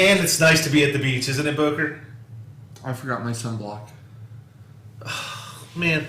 Man, it's nice to be at the beach, isn't it, Boker? I forgot my sunblock. Man.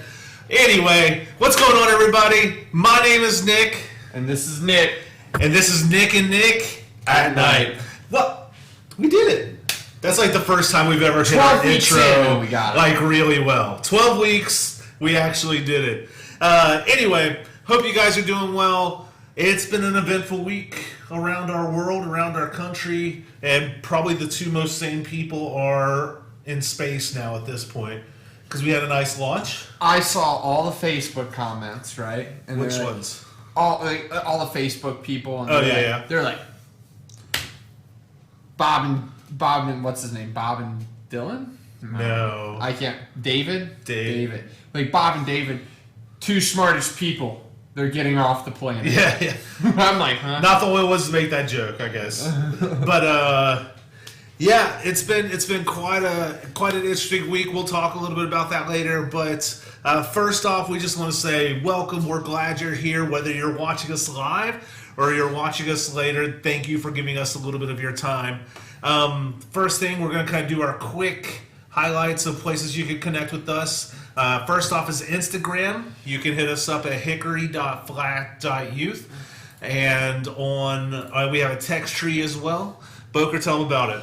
Anyway, what's going on, everybody? My name is Nick. And this is Nick. And this is Nick and Nick at Night. What? We did it. That's like the first time we've ever hit our intro we got it. like really well. 12 weeks, we actually did it. Anyway, hope you guys are doing well. It's been an eventful week around our world, around our country, and probably the two most sane people are in space now at this point because we had a nice launch. I saw all the Facebook comments, right? And Which ones? All the Facebook people. And They're like, Bob and what's his name? Bob and Dylan? No. I can't. David. Like Bob and David, two smartest people. They're getting off the planet. Yeah. I'm like, huh? Not the only ones to make that joke, I guess. But yeah, it's been quite an interesting week. We'll talk a little bit about that later. But first off, we just want to say welcome. We're glad you're here, whether you're watching us live or you're watching us later. Thank you for giving us a little bit of your time. First thing, we're going to kind of do our quick highlights of places you can connect with us. First off is Instagram. You can hit us up at hickory.flat.youth. And on we have a text tree as well. Boker, tell them about it.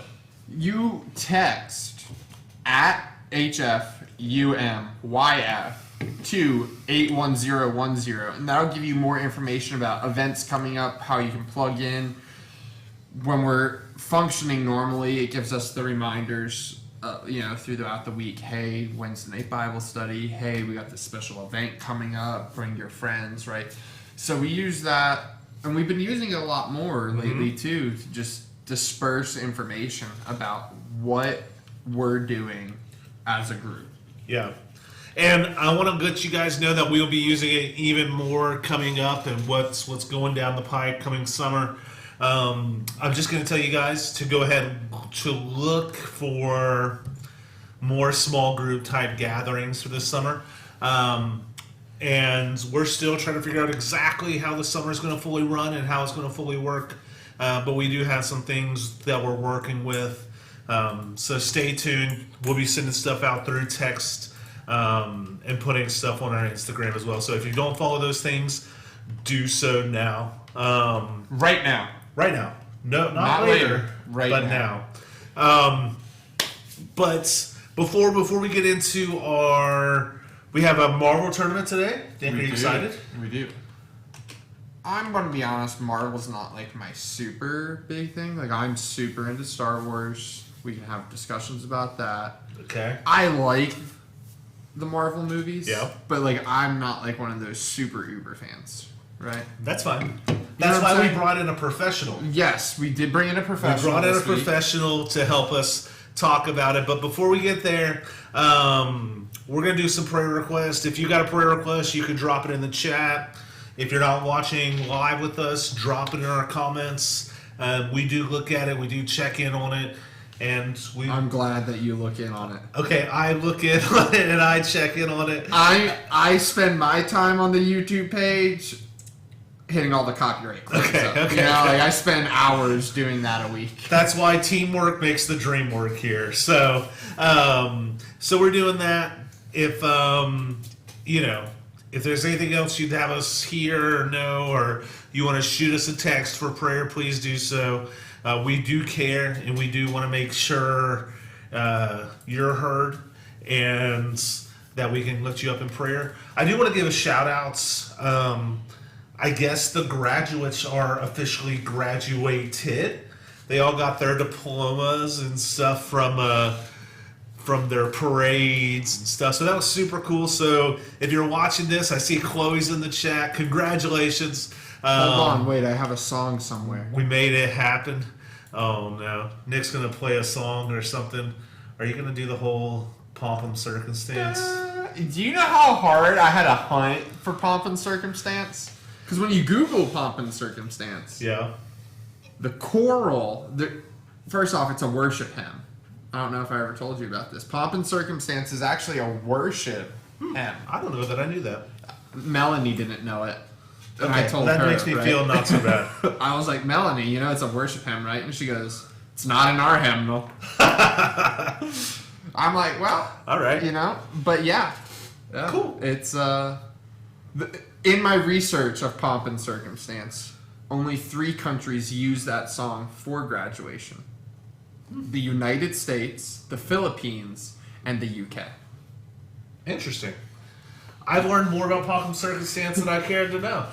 You text at HFUMYF to 81010, and that'll give you more information about events coming up, how you can plug in. When we're functioning normally, it gives us the reminders throughout the week. Hey, Wednesday night Bible study. Hey, we got this special event coming up. Bring your friends, right? So we use that, and we've been using it a lot more lately too, to just disperse information about what we're doing as a group. Yeah. And I want to let you guys know that we'll be using it even more coming up and what's going down the pipe coming summer. I'm just going to tell you guys to go ahead to look for more small group type gatherings for this summer. And we're still trying to figure out exactly how the summer is going to fully run and how it's going to fully work. But we do have some things that we're working with. So stay tuned. We'll be sending stuff out through text and putting stuff on our Instagram as well. So if you don't follow those things, do so now. Right now. Right now. No, not later. Right now. But before we get into we have a Marvel tournament today. Are you excited? We do. I'm going to be honest, Marvel's not like my super big thing. Like, I'm super into Star Wars. We can have discussions about that. Okay. I like the Marvel movies. Yeah. But like, I'm not like one of those super uber fans. Right? That's fine. That's why we brought in a professional. Yes, we did bring in a professional. We brought in a professional to help us talk about it. But before we get there, we're going to do some prayer requests. If you got a prayer request, you can drop it in the chat. If you're not watching live with us, drop it in our comments. We do look at it. We do check in on it. And I'm glad that you look in on it. Okay, I look in on it and I check in on it. I spend my time on the YouTube page hitting all the copyright claims. Okay. I spend hours doing that a week. That's why teamwork makes the dream work here. So we're doing that. If there's anything else you'd have us hear or know, or you want to shoot us a text for prayer, please do so. We do care, and we do want to make sure you're heard and that we can lift you up in prayer. I do want to give a shout-outs. I guess the graduates are officially graduated. They all got their diplomas and stuff from their parades and stuff. So that was super cool. So if you're watching this, I see Chloe's in the chat. Congratulations. Hold on, wait, I have a song somewhere. We made it happen. Oh no. Nick's going to play a song or something. Are you going to do the whole pomp and circumstance? Do you know how hard I had to hunt for pomp and circumstance? Because when you Google pomp and circumstance, yeah, the choral, first off, it's a worship hymn. I don't know if I ever told you about this. Pomp and Circumstance is actually a worship hymn. I don't know that I knew that. Melanie didn't know it. Okay, I told that her, makes me feel not so bad. I was like, Melanie, it's a worship hymn, right? And she goes, It's not in our hymnal. I'm like, well, all right, but yeah, cool. It's in my research of Pomp and Circumstance, only 3 countries use that song for graduation: the United States, the Philippines, and the UK. Interesting. I've learned more about Pomp and Circumstance than I cared to know.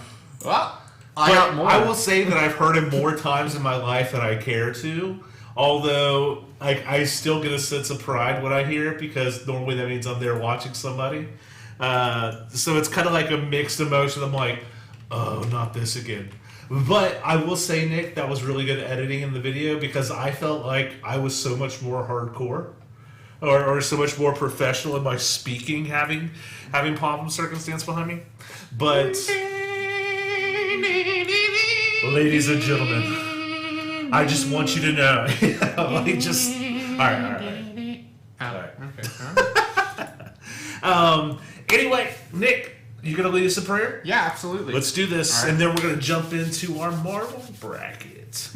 Well, I got more. I will say that I've heard it more times in my life than I care to. Although I still get a sense of pride when I hear it, because normally that means I'm there watching somebody. So it's kind of like a mixed emotion. I'm like, oh, not this again. But I will say, Nick, that was really good editing in the video, because I felt like I was so much more hardcore, or so much more professional in my speaking, having Pomp and Circumstance behind me. But, ladies and gentlemen, I just want you to know. All right. Okay. Anyway, Nick, you gonna lead us in prayer? Yeah, absolutely. Let's do this, and then we're gonna jump into our Marvel bracket.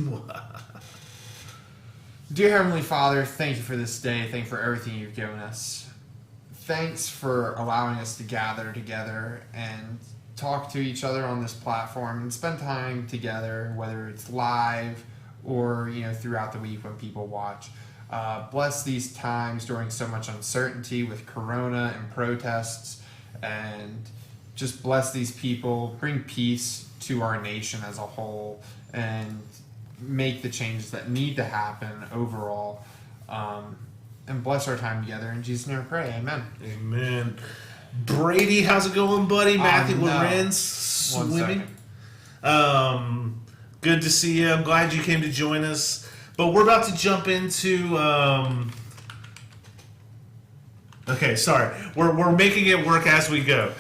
Dear Heavenly Father, thank you for this day. Thank you for everything you've given us. Thanks for allowing us to gather together and talk to each other on this platform and spend time together, whether it's live or throughout the week when people watch. Bless these times during so much uncertainty with Corona and protests, and just bless these people, bring peace to our nation as a whole, and make the changes that need to happen overall, and bless our time together. In Jesus' name I pray, amen. Amen. Brady, how's it going, buddy? Matthew Lorenz, swimming. Good to see you. I'm glad you came to join us. But we're about to jump into... Okay, sorry. We're making it work as we go.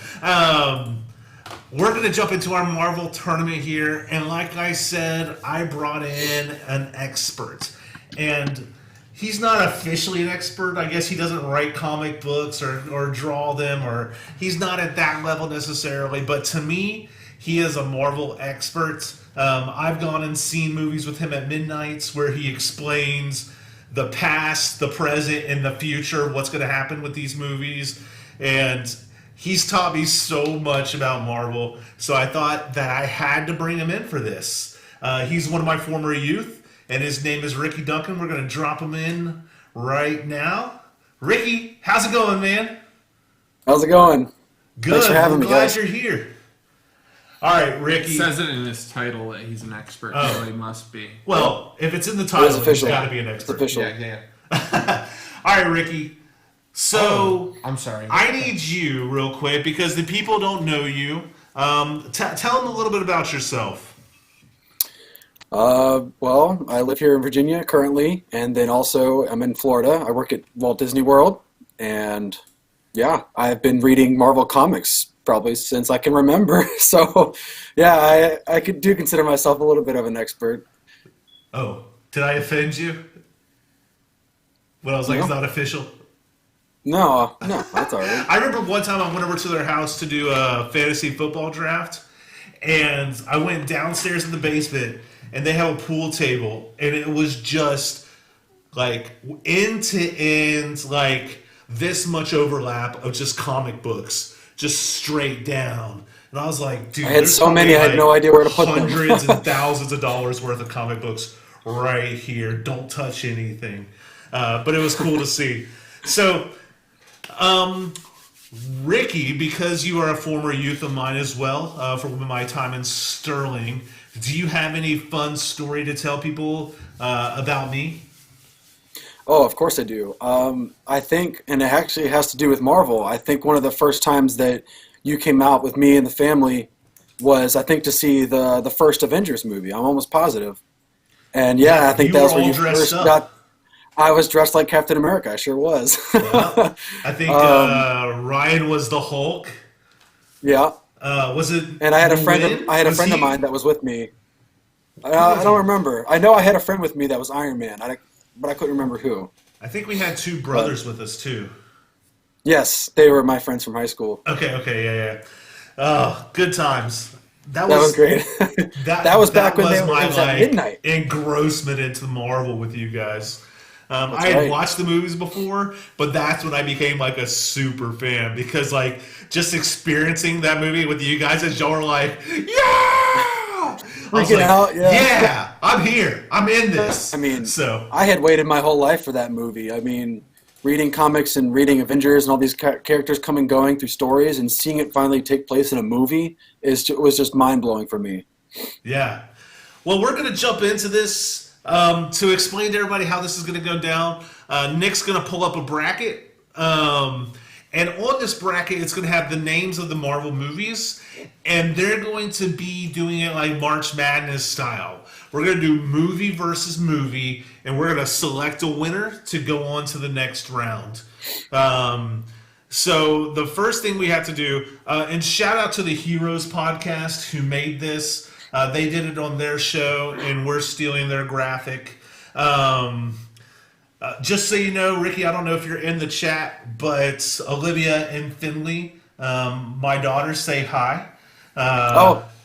We're going to jump into our Marvel tournament here. And like I said, I brought in an expert. And he's not officially an expert. I guess he doesn't write comic books or draw them, or he's not at that level necessarily. But to me, he is a Marvel expert. I've gone and seen movies with him at midnights where he explains the past, the present, and the future, what's going to happen with these movies. And he's taught me so much about Marvel, so I thought that I had to bring him in for this. He's one of my former youth, and his name is Ricky Duncan. We're going to drop him in right now. Ricky, how's it going, man? How's it going? Good. Thanks for having me, Glad guys. you're here. All right, Ricky. It says it in his title that he's an expert, so he must be. Well, if it's in the title, he's got to be an expert. It's official. Yeah. All right, Ricky. So, I'm sorry. I need you real quick because the people don't know you. Tell them a little bit about yourself. Well, I live here in Virginia currently, and then also I'm in Florida. I work at Walt Disney World, and yeah, I've been reading Marvel comics probably since I can remember. So, yeah, I do consider myself a little bit of an expert. Oh, did I offend you? When I was like, No. It's not official? No, that's all right. I remember one time I went over to their house to do a fantasy football draft, and I went downstairs in the basement, and they have a pool table, and it was just like end to end, like this much overlap of just comic books, just straight down. And I was like, dude, I had there's so many, I had like no idea where to put them. hundreds and thousands of dollars worth of comic books right here. Don't touch anything. But it was cool to see. So, Ricky, because you are a former youth of mine as well, from my time in Sterling, do you have any fun story to tell people about me? Oh, of course I do. I think, and it actually has to do with Marvel, I think one of the first times that you came out with me and the family was, I think, to see the first Avengers movie. I'm almost positive. And yeah, I think you that was were where all you dressed first up. got... I was dressed like Captain America. I sure was. Yeah. I think Ryan was the Hulk. Yeah. Was it? And I had a Lin? friend. I had a Was friend he? of mine that was with me. I don't remember. I know I had a friend with me that was Iron Man, but I couldn't remember who. I think we had two brothers with us too. Yes, they were my friends from high school. Okay, yeah. Oh, good times. that That was great. That was back when it my was at midnight. engrossment into Marvel with you guys. I had right. watched the movies before, but that's when I became like a super fan because like just experiencing that movie with you guys as y'all were like, yeah, Freaking out, yeah, I'm here, I'm in this. I mean, so I had waited my whole life for that movie. I mean, reading comics and reading Avengers and all these characters coming and going through stories and seeing it finally take place in a movie was just mind-blowing for me. yeah. Well, we're gonna jump into this to explain to everybody how this is gonna go down. Nick's gonna pull up a bracket. And on this bracket, it's going to have the names of the Marvel movies, and they're going to be doing it like March Madness style. We're going to do movie versus movie, and we're going to select a winner to go on to the next round. So the first thing we have to do, and shout out to the Heroes podcast who made this. They did it on their show, and we're stealing their graphic. Just so you know, Ricky, I don't know if you're in the chat, but Olivia and Finley, my daughters, say hi. Hi.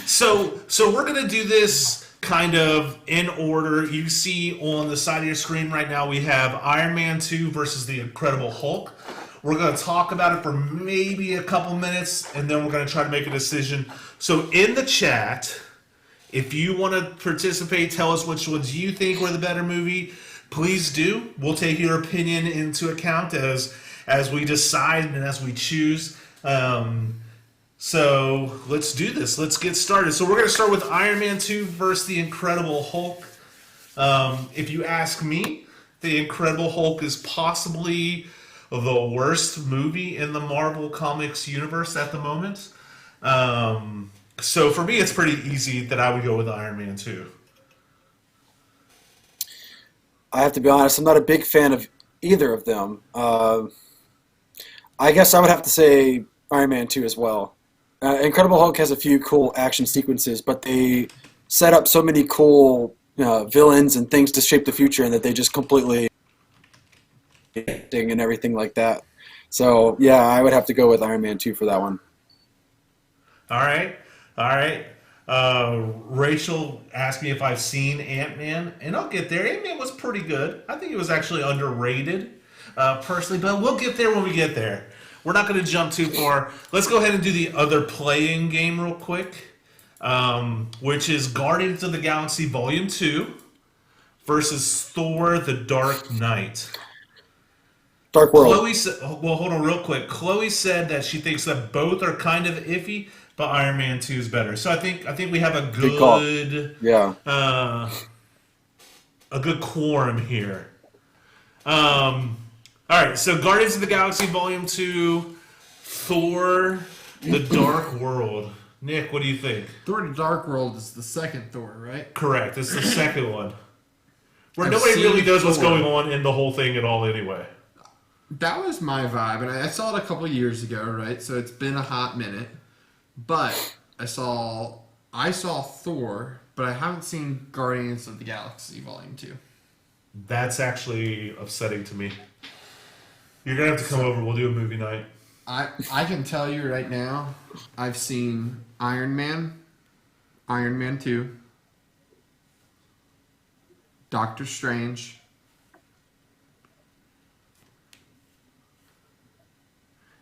So we're going to do this kind of in order. You see on the side of your screen right now, we have Iron Man 2 versus the Incredible Hulk. We're going to talk about it for maybe a couple minutes, and then we're going to try to make a decision. So in the chat, if you want to participate, tell us which ones you think were the better movie. Please do. We'll take your opinion into account as we decide and as we choose. So let's do this. Let's get started. So we're going to start with Iron Man 2 versus the Incredible Hulk. If you ask me, the Incredible Hulk is possibly the worst movie in the Marvel Comics universe at the moment. So for me, it's pretty easy that I would go with Iron Man 2. I have to be honest, I'm not a big fan of either of them. I guess I would have to say Iron Man 2 as well. Incredible Hulk has a few cool action sequences, but they set up so many cool villains and things to shape the future, and that they just completely and everything like that. So yeah, I would have to go with Iron Man 2 for that one. All right. Rachel asked me if I've seen Ant-Man, and I'll get there. Ant-Man was pretty good. I think it was actually underrated, personally, but we'll get there when we get there. We're not going to jump too far. Let's go ahead and do the other playing game real quick, which is Guardians of the Galaxy Volume 2 versus Thor: The Dark Knight. Dark World. Chloe said, well, hold on real quick. Chloe said that she thinks that both are kind of iffy, but Iron Man 2 is better. So I think we have a good a good quorum here. All right, so Guardians of the Galaxy Volume 2, Thor: The Dark World. Nick, what do you think? Thor: The Dark World is the second Thor, right? Correct. It's the second one. Where I've nobody really seen knows what's Thor. going on in the whole thing at all anyway. That was my vibe, and I saw it a couple years ago, right? So it's been a hot minute. But I saw Thor, but I haven't seen Guardians of the Galaxy Volume 2. That's actually upsetting to me. You're going to have to come over. We'll do a movie night. I can tell you right now, I've seen Iron Man 2, Doctor Strange,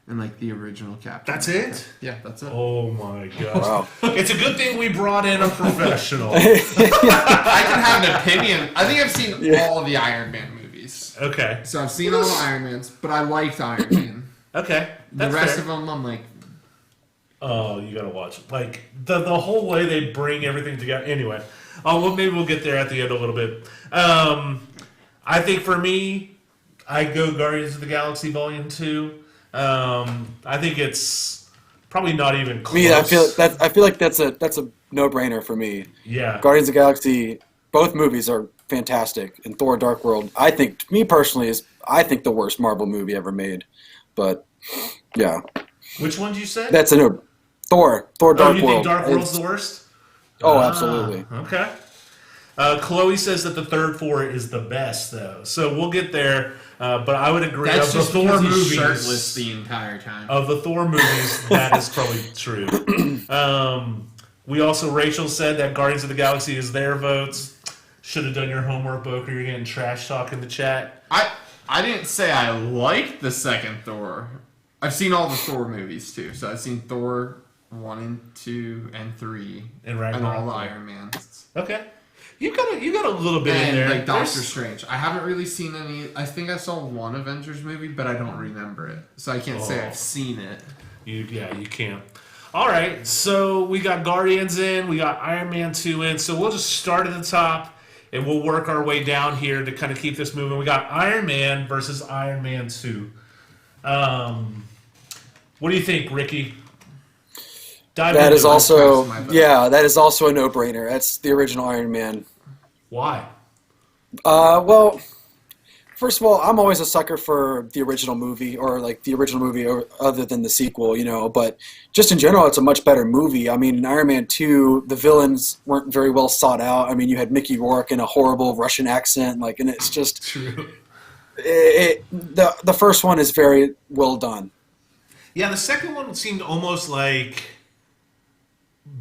and like the original Captain. That's it? Yeah, that's it. Oh my gosh. Wow. It's a good thing we brought in a professional. I can have an opinion. I think I've seen all of the Iron Man movies. Okay. So I've seen all the Iron Mans, but I liked Iron Man. Okay. The That's rest fair. of them, I'm like, Oh, you gotta watch it. Like the whole way they bring everything together. Anyway, well, maybe we'll get there at the end a little bit. I think for me, I go Guardians of the Galaxy Volume 2. I think it's probably not even close. Me, I feel like that's a no-brainer for me. Yeah. Guardians of the Galaxy, both movies are fantastic, and Thor: Dark World, I think, me personally, is the worst Marvel movie ever made. But yeah, Which one did you say? that's a no. Thor: Dark you World. think Dark World's the worst? Oh, absolutely. Okay. Chloe says that the third Thor is the best, though. So we'll get there. But I would agree. That's of the just Thor because he's movies, shirtless the entire time. of the Thor movies, that is probably true. We also, Rachel said that Guardians of the Galaxy is their votes. Should have done your homework, Boker. You're getting trash talk in the chat. I didn't say I liked the second Thor. I've seen all the Thor movies too. So I've seen Thor 1 and 2 and 3 And and all the Ragnarok. Iron Mans. Okay. You got a little bit in And there. like Doctor There's- Strange. I haven't really seen any. I think I saw one Avengers movie, but I don't remember it. So I can't say I've seen it. You can't. All right, so we got Guardians in, we got Iron Man 2 in, so we'll just start at the top, and we'll work our way down here to kind of keep this moving. We got Iron Man versus Iron Man 2. What do you think, Ricky? That is also, my vote. that is also a no-brainer. That's the original Iron Man. Why? Well, first of all, I'm always a sucker for the original movie, or like the original movie other than the sequel, but just in general, it's a much better movie. I mean, in Iron Man 2, the villains weren't very well sought out. I mean, you had Mickey Rourke in a horrible Russian accent, and it's just... True. The first one is very well done. Yeah, the second one seemed almost like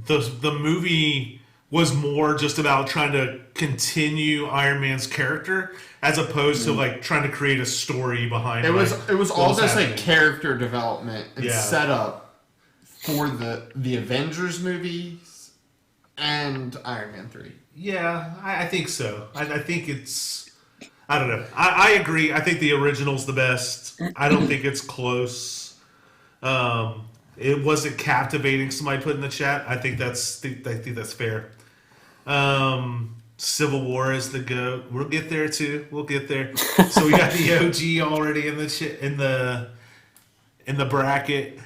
the movie was more just about trying to continue Iron Man's character as opposed to like trying to create a story behind It was all was just like happening. character development and Yeah. setup for the Avengers movies and Iron Man 3. Yeah, I think so. I think it's... I don't know. I agree. I think the original's the best. I don't think it's close. It wasn't captivating, somebody put in the chat. I think that's fair. Civil War is the GOAT. We'll get there too. We'll get there. So we got the OG already in the bracket.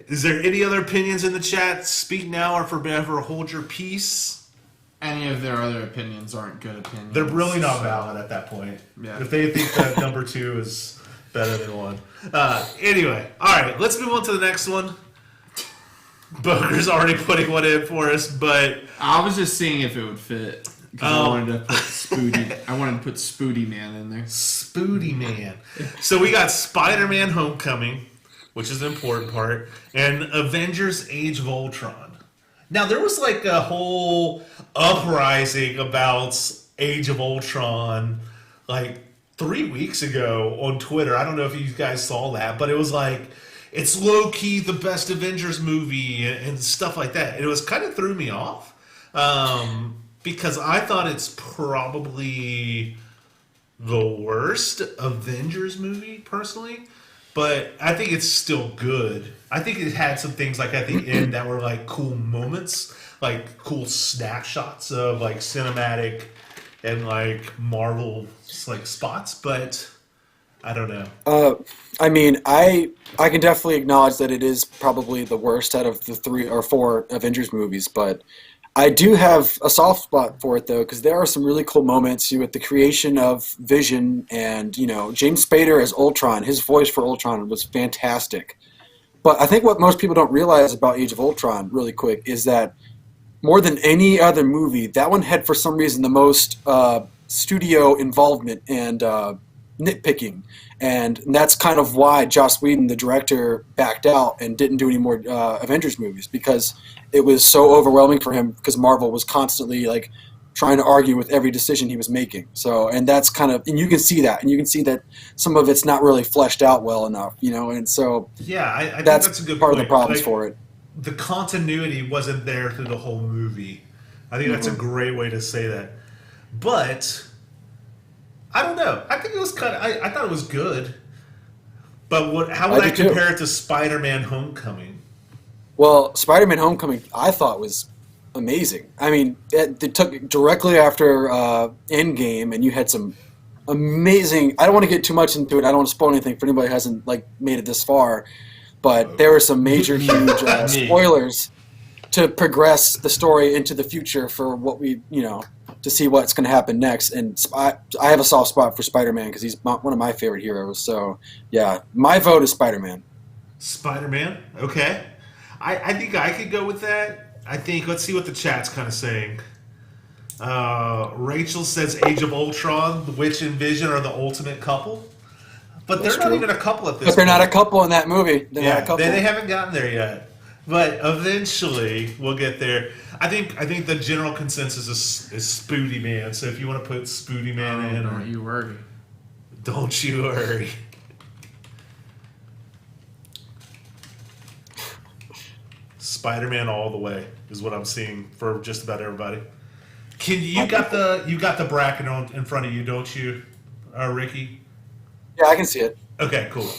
Is there any other opinions in the chat? Speak now or forever hold your peace. Any of their other opinions aren't good opinions. They're really not valid at that point. Yeah. If they think that number 2 is better than 1. Anyway, all right, let's move on to the next one. Boker's already putting one in for us, but I was just seeing if it would fit. Because I wanted to put Spooty Man in there. Spooty Man. So we got Spider-Man Homecoming, which is an important part, and Avengers Age of Ultron. Now, there was like a whole uprising about Age of Ultron like 3 weeks ago on Twitter. I don't know if you guys saw that, but it was like, it's low-key the best Avengers movie and stuff like that. And it was kind of threw me off because I thought it's probably the worst Avengers movie, personally. But I think it's still good. I think it had some things like at the end that were like cool moments, like cool snapshots of like cinematic and like Marvel like spots. But I don't know. I mean, I can definitely acknowledge that it is probably the worst out of the 3 or 4 Avengers movies, but I do have a soft spot for it, though, because there are some really cool moments with the creation of Vision and, James Spader as Ultron. His voice for Ultron was fantastic. But I think what most people don't realize about Age of Ultron, really quick, is that more than any other movie, that one had, for some reason, the most studio involvement and nitpicking. And that's kind of why Joss Whedon, the director, backed out and didn't do any more Avengers movies, because it was so overwhelming for him because Marvel was constantly like trying to argue with every decision he was making. So, and that's kind of, and you can see that some of it's not really fleshed out well enough, and so Yeah, I think that's a good part point. of the problems Like, for it. the continuity wasn't there through the whole movie. I think that's a great way to say that. But I don't know. I think it was kind of. I thought it was good. But how would I did too. compare it to Spider-Man: Homecoming? Well, Spider-Man: Homecoming, I thought was amazing. I mean, it took directly after Endgame, and you had some amazing. I don't want to get too much into it. I don't want to spoil anything for anybody who hasn't made it this far. But there were some major, huge spoilers to progress the story into the future for what we, to see what's going to happen next. And I have a soft spot for Spider-Man because he's one of my favorite heroes. So, yeah, my vote is Spider-Man. Spider-Man? Okay. I think I could go with that. I think, let's see what the chat's kind of saying. Rachel says Age of Ultron, the Witch and Vision are the ultimate couple. But they're That's not true. even a couple at this But they're not a point. couple in that movie. They're not a Yeah, couple. they haven't gotten there yet. But eventually we'll get there. I think the general consensus is Spooty Man. So if you want to put Spooty Man in, Don't you worry. don't you worry. Spider-Man all the way is what I'm seeing for just about everybody. You got the bracket in front of you, don't you, Ricky? Yeah, I can see it. Okay, cool.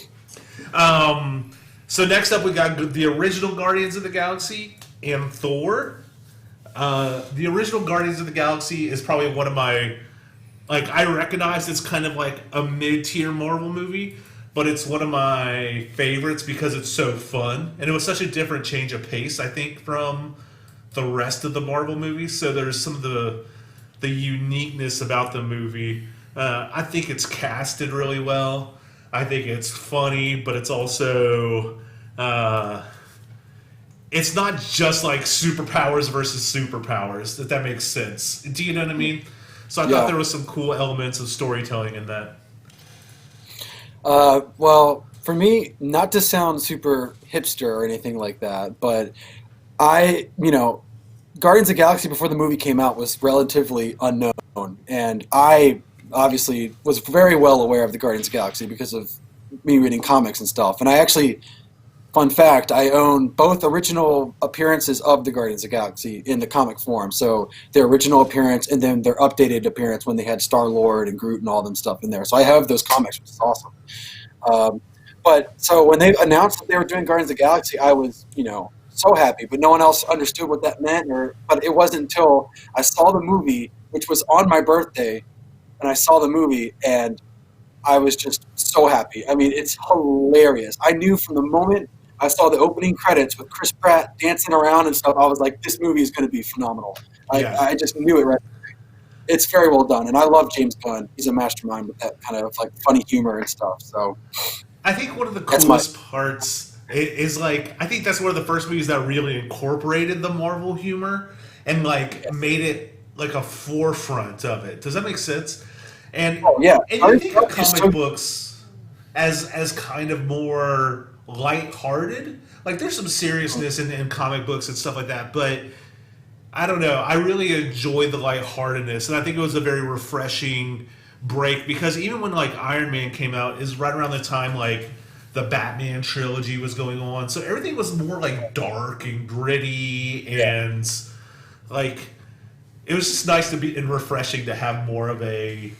So next up we got the original Guardians of the Galaxy and Thor. The original Guardians of the Galaxy is probably one of my, like, I recognize it's kind of like a mid-tier Marvel movie, but it's one of my favorites because it's so fun. And it was such a different change of pace, I think, from the rest of the Marvel movies. So there's some of the uniqueness about the movie. I think it's casted really well. I think it's funny, but it's also it's not just like superpowers versus superpowers, if that makes sense. Do you know what I mean? So I thought there was some cool elements of storytelling in that. Well, for me, not to sound super hipster or anything like that, but Guardians of the Galaxy before the movie came out was relatively unknown, and I obviously was very well aware of the Guardians of the Galaxy because of me reading comics and stuff. And I actually, fun fact, I own both original appearances of the Guardians of the Galaxy in the comic form. So their original appearance and then their updated appearance when they had Star-Lord and Groot and all them stuff in there. So I have those comics, which is awesome. But so when they announced that they were doing Guardians of the Galaxy, I was, so happy, but no one else understood what that meant. But it wasn't until I saw the movie, which was on my birthday, and I saw the movie, and I was just so happy. I mean, it's hilarious. I knew from the moment I saw the opening credits with Chris Pratt dancing around and stuff, I was like, this movie is going to be phenomenal. I just knew it right away. It's very well done, and I love James Gunn. He's a mastermind with that kind of like funny humor and stuff. So I think one of the coolest parts is like, I think that's one of the first movies that really incorporated the Marvel humor and like made it like a forefront of it. Does that make sense? And and you think of comic books as kind of more lighthearted. Like there's some seriousness in comic books and stuff like that, but I don't know. I really enjoyed the lightheartedness, and I think it was a very refreshing break because even when like Iron Man came out, is right around the time like the Batman trilogy was going on, so everything was more like dark and gritty, and like it was just nice to be and refreshing to have more of a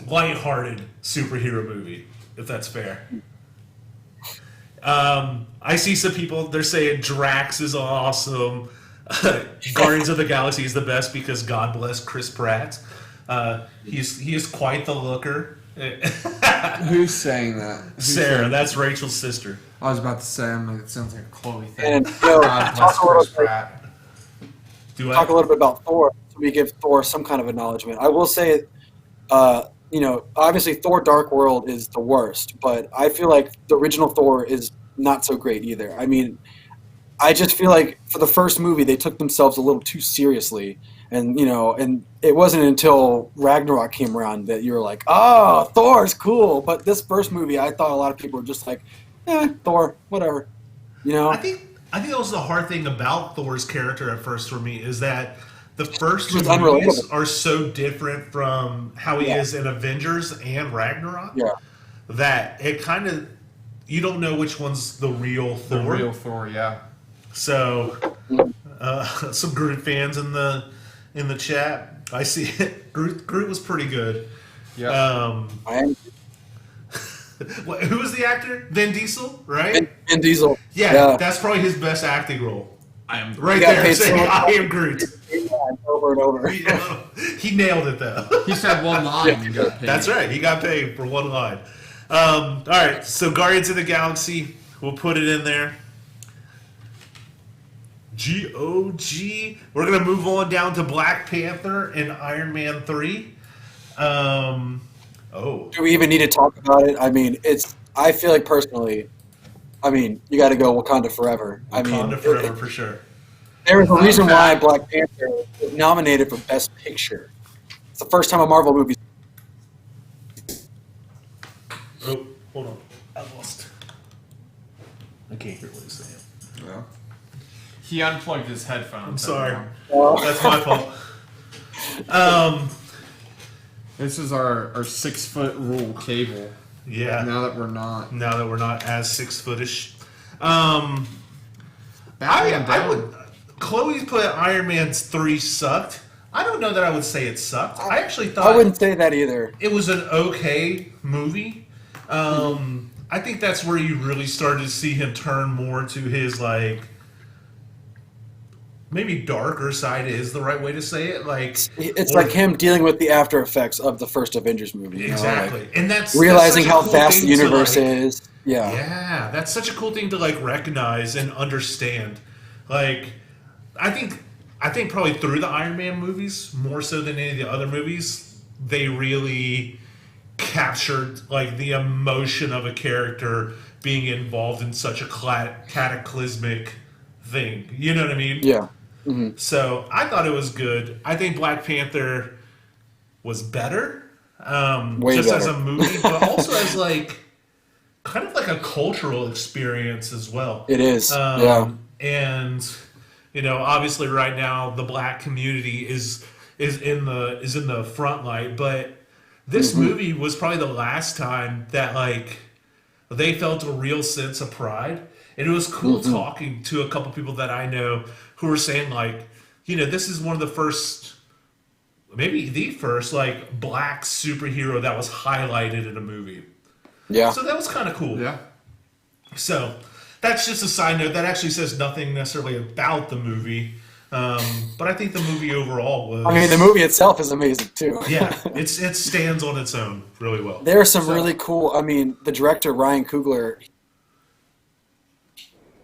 lighthearted superhero movie, if that's fair. I see some people, they're saying Drax is awesome. Guardians of the Galaxy is the best because God bless Chris Pratt. He is quite the looker. Who's saying that? Sarah, that's Rachel's sister. I was about to say, I'm like, it sounds like a Chloe thing. And God bless Chris Pratt. Talk a little bit about Thor. So we give Thor some kind of acknowledgement. I will say, obviously Thor: Dark World is the worst, but I feel like the original Thor is not so great either. I mean, I just feel like for the first movie they took themselves a little too seriously, and it wasn't until Ragnarok came around that you were like, oh, Thor's cool. But this first movie, I thought a lot of people were just like, Thor, whatever, I think that was the hard thing about Thor's character at first for me is that the first two movies are so different from how he is in Avengers and Ragnarok that it kind of, you don't know which one's the real Thor. The real Thor, yeah. So, some Groot fans in the chat. I see it. Groot was pretty good. Yeah. Who was the actor? Vin Diesel, right? Vin Diesel. Yeah, that's probably his best acting role. I am right there saying, I am Groot. Over and over. He nailed it, though. He said one line and got paid. That's right. He got paid for one line. All right, so Guardians of the Galaxy, we'll put it in there. GOG. We're going to move on down to Black Panther and Iron Man 3. Do we even need to talk about it? I mean, I feel like personally, you got to go Wakanda forever. Wakanda forever for sure. There is a Fun reason why fact. Black Panther was nominated for Best Picture. It's the first time a Marvel movie. Oh, hold on. I lost. I can't hear what he's saying. Well, he unplugged his headphones. I'm sorry. Oh. That's my fault. This is our 6-foot rule cable. Yeah. Now that we're not. Now that we're not as 6-footish. I would. Chloe put Iron Man 3 sucked. I don't know that I would say it sucked. I actually thought I wouldn't say that either. it was an okay movie. I think that's where you really started to see him turn more to his like maybe darker side is the right way to say it. Like It's or- like him dealing with the after effects of the first Avengers movie. You know, exactly, like and that's realizing such a how cool vast the thing to, universe like, is. Yeah. Yeah, that's such a cool thing to like recognize and understand. Like, I think probably through the Iron Man movies, more so than any of the other movies, they really captured like the emotion of a character being involved in such a cataclysmic thing. You know what I mean? Yeah. So I thought it was good. I think Black Panther was better, Way just as better. a movie, but also as like kind of like a cultural experience as well. It is. Yeah. And you know, obviously, right now the Black community is in the front light, but this movie was probably the last time that like they felt a real sense of pride. And it was cool talking to a couple people that I know who were saying like, you know, this is one of the first, maybe the first like black superhero that was highlighted in a movie. Yeah. So that was kind of cool. Yeah. So that's just a side note. That actually says nothing necessarily about the movie. But I think the movie overall was. I mean, the movie itself is amazing too. Yeah, it stands on its own really well. There are some really cool. I mean, the director Ryan Coogler,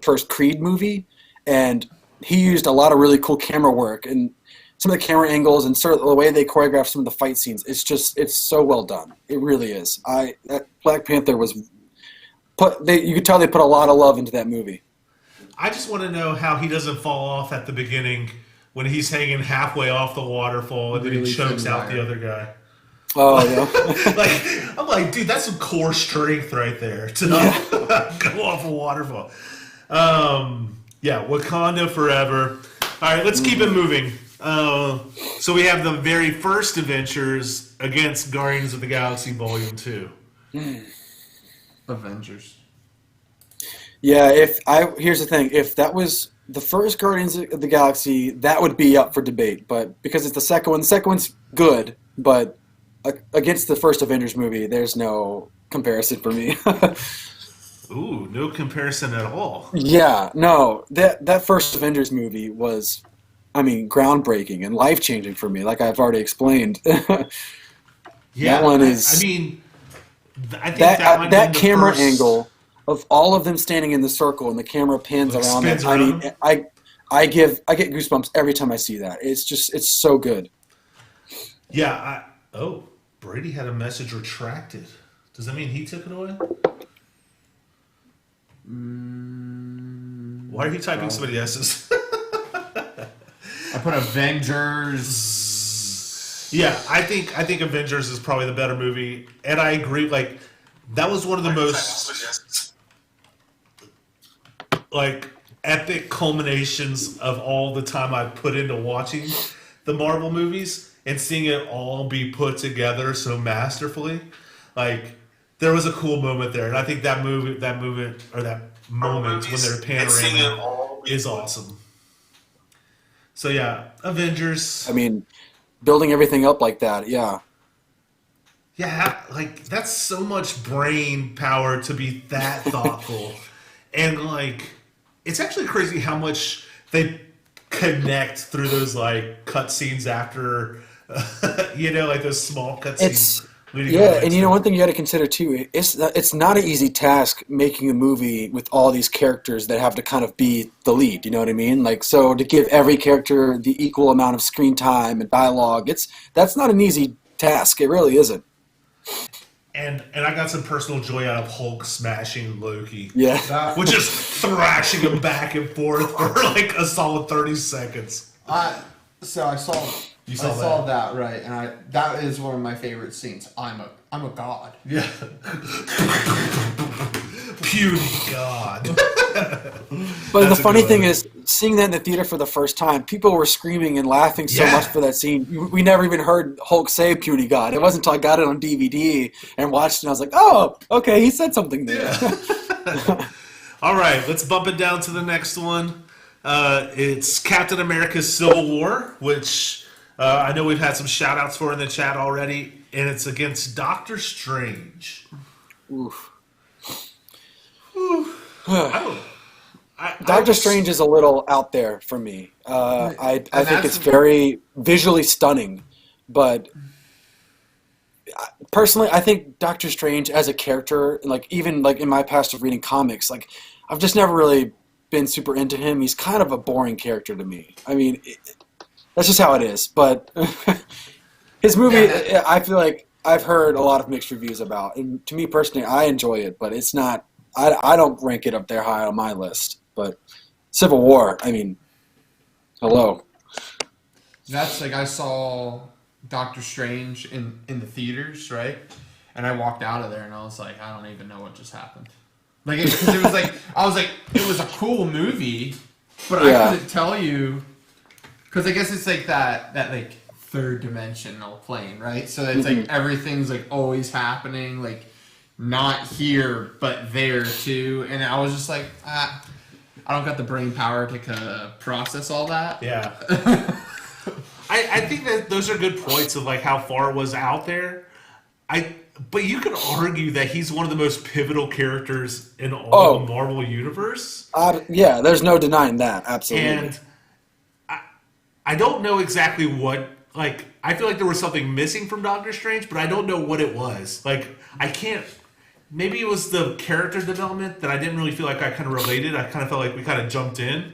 first Creed movie, and he used a lot of really cool camera work and some of the camera angles and sort of the way they choreographed some of the fight scenes. It's so well done. It really is. That Black Panther was you could tell they put a lot of love into that movie. I just want to know how he doesn't fall off at the beginning when he's hanging halfway off the waterfall and then Really he chokes thin out the wire. other guy. Oh yeah. Like I'm like, dude, that's some core strength right there to not go off a waterfall. Yeah, Wakanda forever. All right, let's keep it moving. So we have the very first adventures against Guardians of the Galaxy Volume 2. Avengers. Yeah, here's the thing. If that was the first Guardians of the Galaxy, that would be up for debate. But because it's the second one's good, but against the first Avengers movie, there's no comparison for me. Ooh, no comparison at all. Yeah, no. That first Avengers movie was, I mean, groundbreaking and life-changing for me, like I've already explained. Yeah, That one is- I mean, I think that might that be the camera first- angle of all of them standing in the circle and the camera pins Like around spins them. I around mean, I get goosebumps every time I see that. It's so good. Yeah. Brady had a message retracted. Does that mean he took it away? Why are you typing somebody else's? I put Avengers. Yeah, I think Avengers is probably the better movie, and I agree. Like that was one of the most like epic culminations of all the time I put into watching the Marvel movies and seeing it all be put together so masterfully. Like there was a cool moment there, and I think that moment when they're panorama is awesome. So yeah, Avengers. I mean, building everything up like that, yeah. Yeah, like that's so much brain power to be that thoughtful. And like it's actually crazy how much they connect through those like cutscenes after like those small cutscenes. Yeah, and you know one thing you got to consider too, it's not an easy task making a movie with all these characters that have to kind of be the lead, you know what I mean? Like so to give every character the equal amount of screen time and dialogue, that's not an easy task. It really isn't. And I got some personal joy out of Hulk smashing Loki. Yeah. With just thrashing him back and forth for like a solid 30 seconds. So I saw saw that right, and that is one of my favorite scenes. I'm a god. Yeah. Puny God. But That's the a funny good thing one. is, seeing that in the theater for the first time, people were screaming and laughing so Yeah. much for that scene. We never even heard Hulk say "puny God." It wasn't until I got it on DVD and watched it, and I was like, "Oh, okay, he said something there." All right, let's bump it down to the next one. It's Captain America's Civil War, which I know we've had some shout-outs for in the chat already, and it's against Doctor Strange. Oof. Doctor Strange is a little out there for me. I think it's very visually stunning, but personally, I think Doctor Strange as a character, like even like in my past of reading comics, like I've just never really been super into him. He's kind of a boring character to me. I mean, that's just how it is. But his movie, I feel like I've heard a lot of mixed reviews about, and to me personally, I enjoy it, but it's not. I don't rank it up there high on my list. But Civil War, I mean, hello. That's like I saw Doctor Strange in the theaters, right? And I walked out of there and I was like, I don't even know what just happened. Like, it was like, I was like, it was a cool movie, but I couldn't tell you, because I guess it's like that like third dimensional plane, right? So it's like everything's like always happening, like not here but there too. And I was just like, I don't got the brain power to process all that. Yeah. I think that those are good points of like how far it was out there. But you could argue that he's one of the most pivotal characters in all the Marvel universe. Yeah, there's no denying that. Absolutely. And I don't know exactly what, like, I feel like there was something missing from Doctor Strange, but I don't know what it was. Like, I can't, maybe it was the character development that I didn't really feel like I kind of related. I kind of felt like we kind of jumped in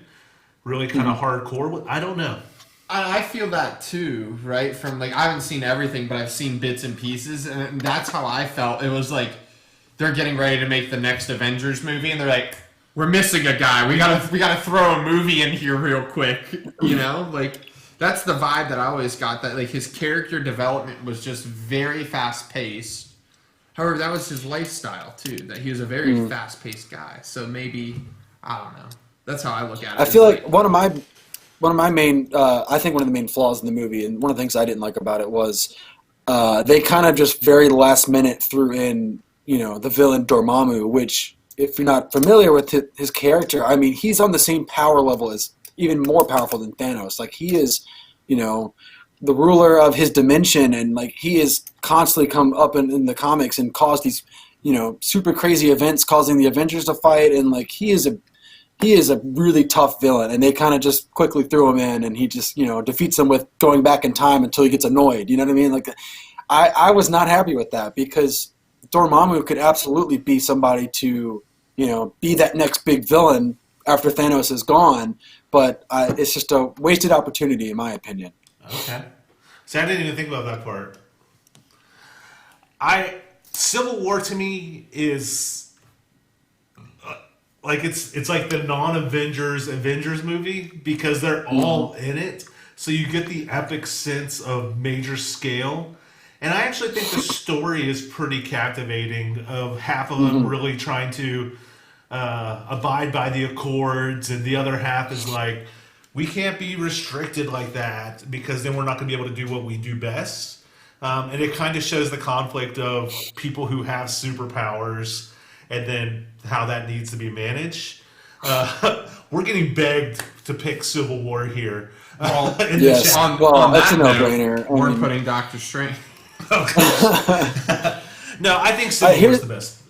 really kind of hardcore. I don't know. I feel that too, right? From like, I haven't seen everything, but I've seen bits and pieces, and that's how I felt. It was like they're getting ready to make the next Avengers movie, and they're like, "We're missing a guy. We gotta throw a movie in here real quick." You know, like that's the vibe that I always got. That like his character development was just very fast paced. However, that was his lifestyle too. That he was a very fast paced guy. So maybe I don't know. That's how I look at it. I feel like one of my main, I think one of the main flaws in the movie, and one of the things I didn't like about it was they kind of just very last minute threw in, the villain Dormammu, which, if you're not familiar with his character, I mean, he's on the same power level as, even more powerful than Thanos. Like, he is, the ruler of his dimension, and like he is constantly come up in the comics and caused these, super crazy events, causing the Avengers to fight, and like he is a really tough villain, and they kind of just quickly threw him in, and he just, defeats them with going back in time until he gets annoyed. You know what I mean? Like, I was not happy with that, because Dormammu could absolutely be somebody to, be that next big villain after Thanos is gone, but it's just a wasted opportunity, in my opinion. Okay. See, I didn't even think about that part. Civil War to me is like it's like the non-Avengers Avengers movie, because they're all in it, so you get the epic sense of major scale. And I actually think the story is pretty captivating, of half of them really trying to abide by the Accords, and the other half is like, we can't be restricted like that, because then we're not going to be able to do what we do best. And it kind of shows the conflict of people who have superpowers, and then how that needs to be managed. We're getting begged to pick Civil War here. Well, yes. On that's a that no-brainer. We're putting Doctor Strange. No, I think Civil War is the best.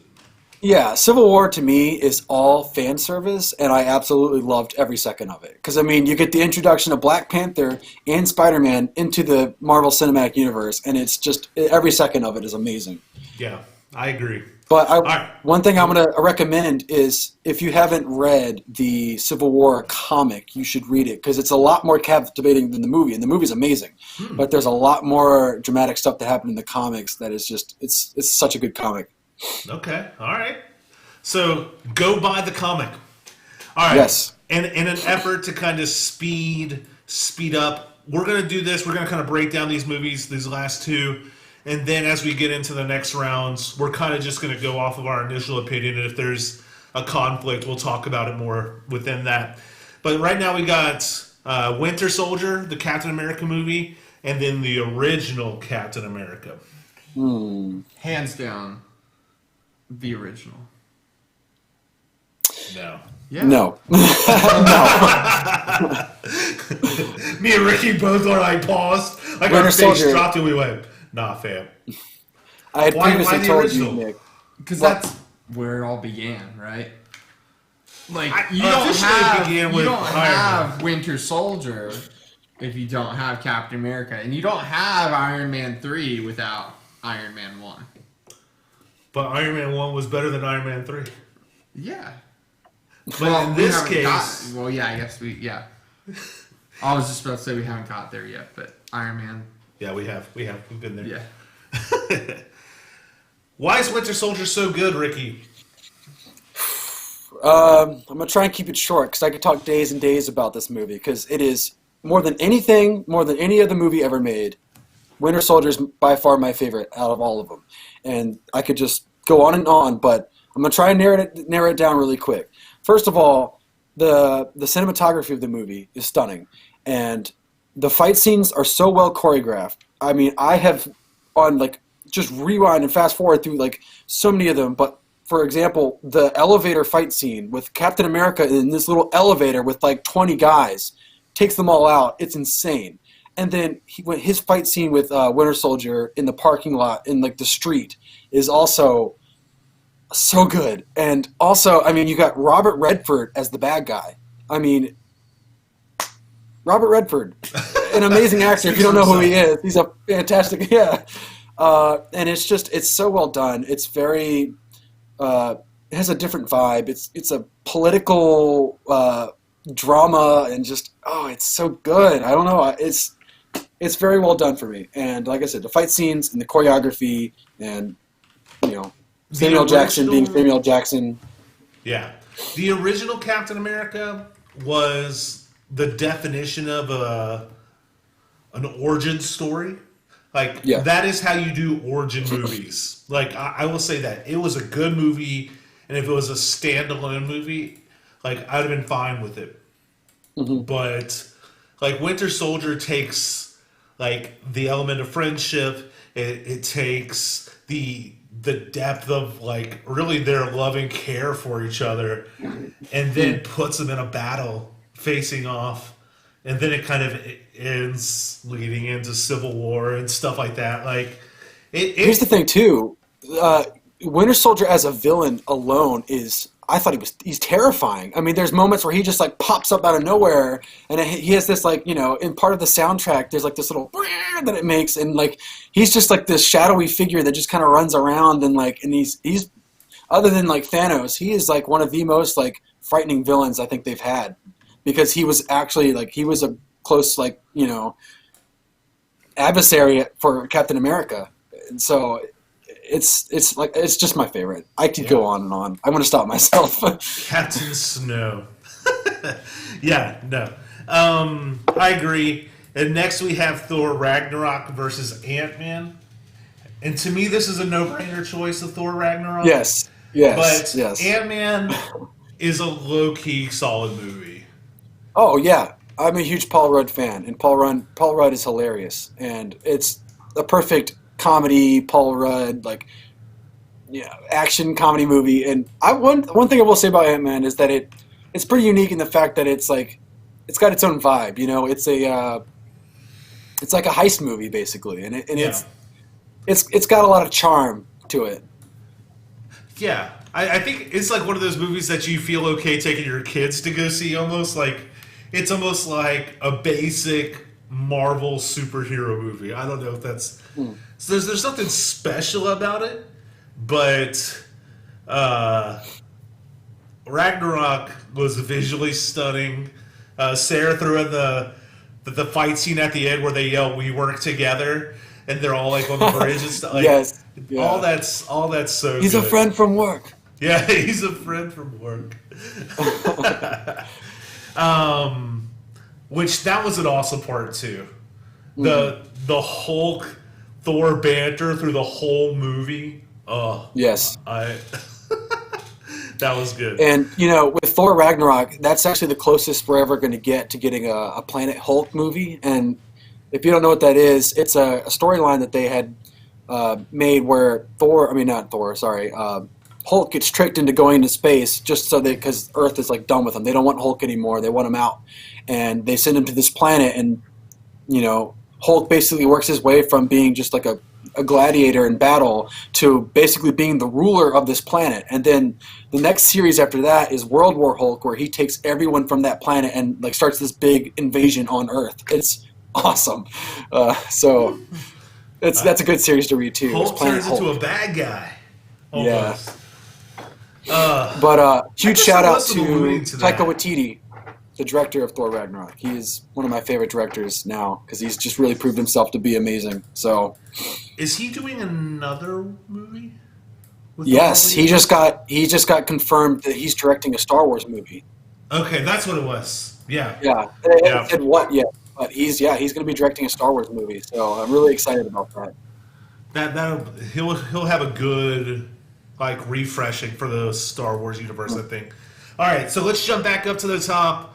Yeah, Civil War to me is all fan service, and I absolutely loved every second of it. Because, I mean, you get the introduction of Black Panther and Spider-Man into the Marvel Cinematic Universe, and it's just, every second of it is amazing. Yeah, I agree. But right. one thing I'm going to recommend is if you haven't read the Civil War comic, you should read it because it's a lot more captivating than the movie. And the movie's amazing, but there's a lot more dramatic stuff that happened in the comics that is just it's such a good comic. Okay. All right. So go buy the comic. All right. Yes. And in an effort to kind of speed up, we're going to do this. We're going to kind of break down these movies, these last two. And then as we get into the next rounds, we're kind of just going to go off of our initial opinion. And if there's a conflict, we'll talk about it more within that. But right now we got Winter Soldier, the Captain America movie, and then the original Captain America. Hands down, the original. No. Yeah. No. No. Me and Ricky both are like paused. Like Winter our face Soldier. dropped and we went, nah, fam. I had Why previously the told you, original? Nick. Because that's where it all began, right? Like, you officially it began you with don't Iron have Winter Soldier if you don't have Captain America. And you don't have Iron Man 3 without Iron Man 1. But Iron Man 1 was better than Iron Man 3. Yeah. But in this haven't case... well, yeah, I guess yeah. I was just about to say we haven't got there yet, but Iron Man... Yeah, we have. We've been there. Yeah. Why is Winter Soldier so good, Ricky? I'm going to try and keep it short because I could talk days and days about this movie because it is more than any other movie ever made. Winter Soldier is by far my favorite out of all of them. And I could just go on and on, but I'm going to try and narrow it down really quick. First of all, the cinematography of the movie is stunning. And the fight scenes are so well choreographed. I mean, I have on just rewind and fast forward through so many of them. But for example, the elevator fight scene with Captain America in this little elevator with 20 guys takes them all out. It's insane. And then his fight scene with Winter Soldier in the parking lot in the street is also so good. And also, I mean, you got Robert Redford as the bad guy. I mean, Robert Redford, an amazing actor. If you don't know who he is, he's a fantastic, and it's so well done. It's very, it has a different vibe. It's a political drama and it's so good. I don't know. It's very well done for me. And like I said, the fight scenes and the choreography and, Samuel Jackson being Samuel Jackson. Yeah. The original Captain America was the definition of an origin story. That is how you do origin movies. I will say that. It was a good movie, and if it was a standalone movie, I'd have been fine with it. Mm-hmm. But, Winter Soldier takes, the element of friendship. It takes the depth of really their loving care for each other, and then puts them in a battle facing off, and then it kind of ends leading into Civil War and stuff like that. Here's the thing too, Winter Soldier as a villain alone I thought he's terrifying. I mean, there's moments where he just pops up out of nowhere, and he has this in part of the soundtrack, there's this little that it makes, and he's just this shadowy figure that just kind of runs around, and and he's other than Thanos, he is one of the most frightening villains I think they've had, because he was actually he was a close adversary for Captain America, and so. It's just my favorite. I could go on and on. I'm going to stop myself. Captain Snow. Yeah, no. I agree. And next we have Thor Ragnarok versus Ant-Man. And to me, this is a no-brainer choice of Thor Ragnarok. Yes. But yes. Ant-Man is a low-key solid movie. Oh, yeah. I'm a huge Paul Rudd fan. And Paul Rudd is hilarious. And it's a perfect comedy, Paul Rudd, action comedy movie. And one thing I will say about Ant-Man is that it's pretty unique in the fact that it's it's got its own vibe. It's like a heist movie basically, and it's got a lot of charm to it. Yeah, I think it's one of those movies that you feel okay taking your kids to go see. It's almost like a basic Marvel superhero movie. I don't know if that's. So there's something special about it, but Ragnarok was visually stunning. Sarah threw in the fight scene at the end where they yell, "We work together," and they're all like on the bridge and stuff. Like, Yes. Yeah. all that's so He's good. a friend from work. Yeah, he's a friend from work. Which that was an awesome part too. The Hulk Thor banter through the whole movie. Oh, Yes. That was good. And, with Thor Ragnarok, that's actually the closest we're ever going to get to getting a Planet Hulk movie. And if you don't know what that is, it's a storyline that they had made where Hulk gets tricked into going into space just so because Earth is like done with him. They don't want Hulk anymore. They want him out. And they send him to this planet, and, Hulk basically works his way from being just like a gladiator in battle to basically being the ruler of this planet. And then the next series after that is World War Hulk, where he takes everyone from that planet and like starts this big invasion on Earth. It's awesome. So that's a good series to read too. Hulk turns into a bad guy. Almost. Yeah. But huge shout out to Taika Taika Waititi, the director of Thor Ragnarok. He is one of my favorite directors now because he's just really proved himself to be amazing. So, is he doing another movie? Yes, he just got confirmed that he's directing a Star Wars movie. Okay, that's what it was. Yeah. Yeah. They haven't said what yet, but he's going to be directing a Star Wars movie. So I'm really excited about that. That he'll have a good refreshing for the Star Wars universe, I think. All right, so let's jump back up to the top.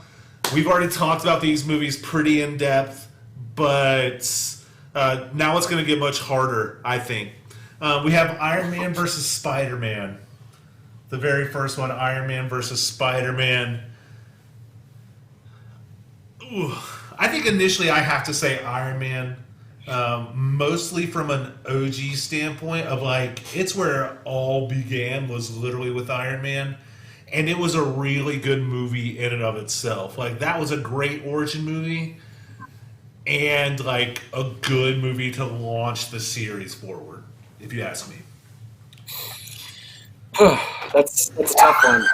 We've already talked about these movies pretty in depth, but now it's going to get much harder, I think. We have Iron Man versus Spider-Man. The very first one, Iron Man versus Spider-Man. Ooh, I think initially I have to say Iron Man, mostly from an OG standpoint of it's where it all began was literally with Iron Man. And it was a really good movie in and of itself. That was a great origin movie and, a good movie to launch the series forward, if you ask me. That's a tough one.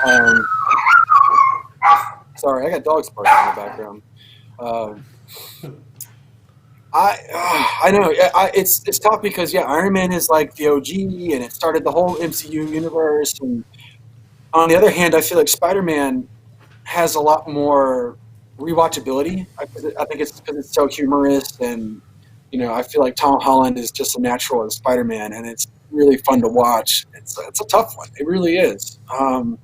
Sorry, I got dogs barking in the background. I know it's tough because Iron Man is the OG and it started the whole MCU universe, and on the other hand, I feel like Spider-Man has a lot more rewatchability. I think it's because it's so humorous, and I feel like Tom Holland is just a natural as Spider-Man, and it's really fun to watch. It's a tough one. It really is. But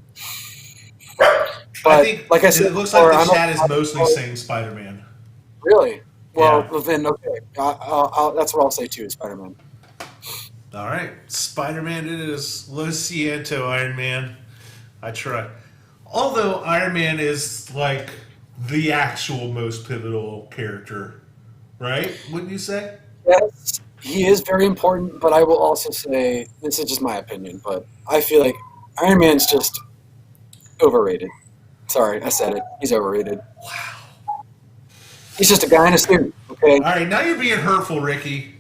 I think, like I said, it looks like the chat is mostly saying Spider-Man. Really? Well, then okay. That's what I'll say too. Spider-Man. All right, Spider-Man it is. Lo siento, Iron Man. I try. Although Iron Man is the actual most pivotal character, right? Wouldn't you say? Yes, he is very important, but I will also say, this is just my opinion, but I feel like Iron Man's just overrated. Sorry, I said it. He's overrated. Wow. He's just a guy in a suit, okay? All right, now you're being hurtful, Ricky.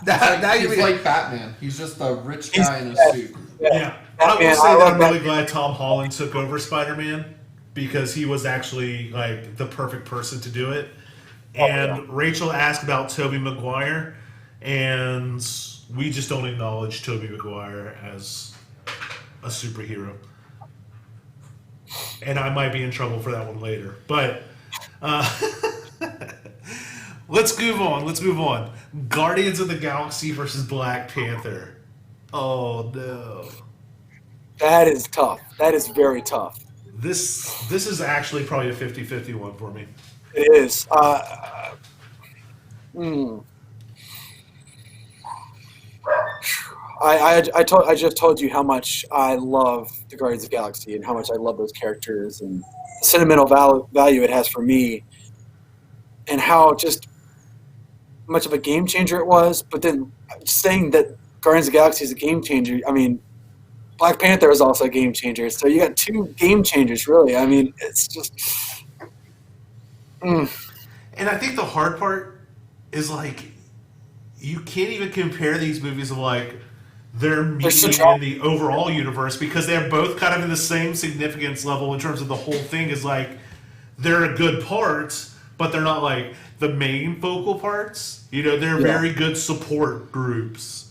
now He's you're like Batman. He's just a rich guy in a suit. Yeah. I will say that I'm really glad Tom Holland took over Spider-Man because he was actually the perfect person to do it. And Rachel asked about Tobey Maguire, and we just don't acknowledge Tobey Maguire as a superhero. And I might be in trouble for that one later. But let's move on. Guardians of the Galaxy versus Black Panther. Oh, no. That is tough. That is very tough. This is actually probably a 50-50 one for me. It is. I just told you how much I love the Guardians of the Galaxy and how much I love those characters and the sentimental value it has for me, and how just much of a game changer it was. But then saying that Guardians of the Galaxy is a game changer, I mean, Black Panther is also a game changer. So you got two game changers, really. I mean, it's just. And I think the hard part is you can't even compare these movies of they're such meeting in the overall universe, because they're both kind of in the same significance level in terms of the whole thing. Is like they're good parts, but they're not like the main focal parts. You know, they're Yeah. very good support groups.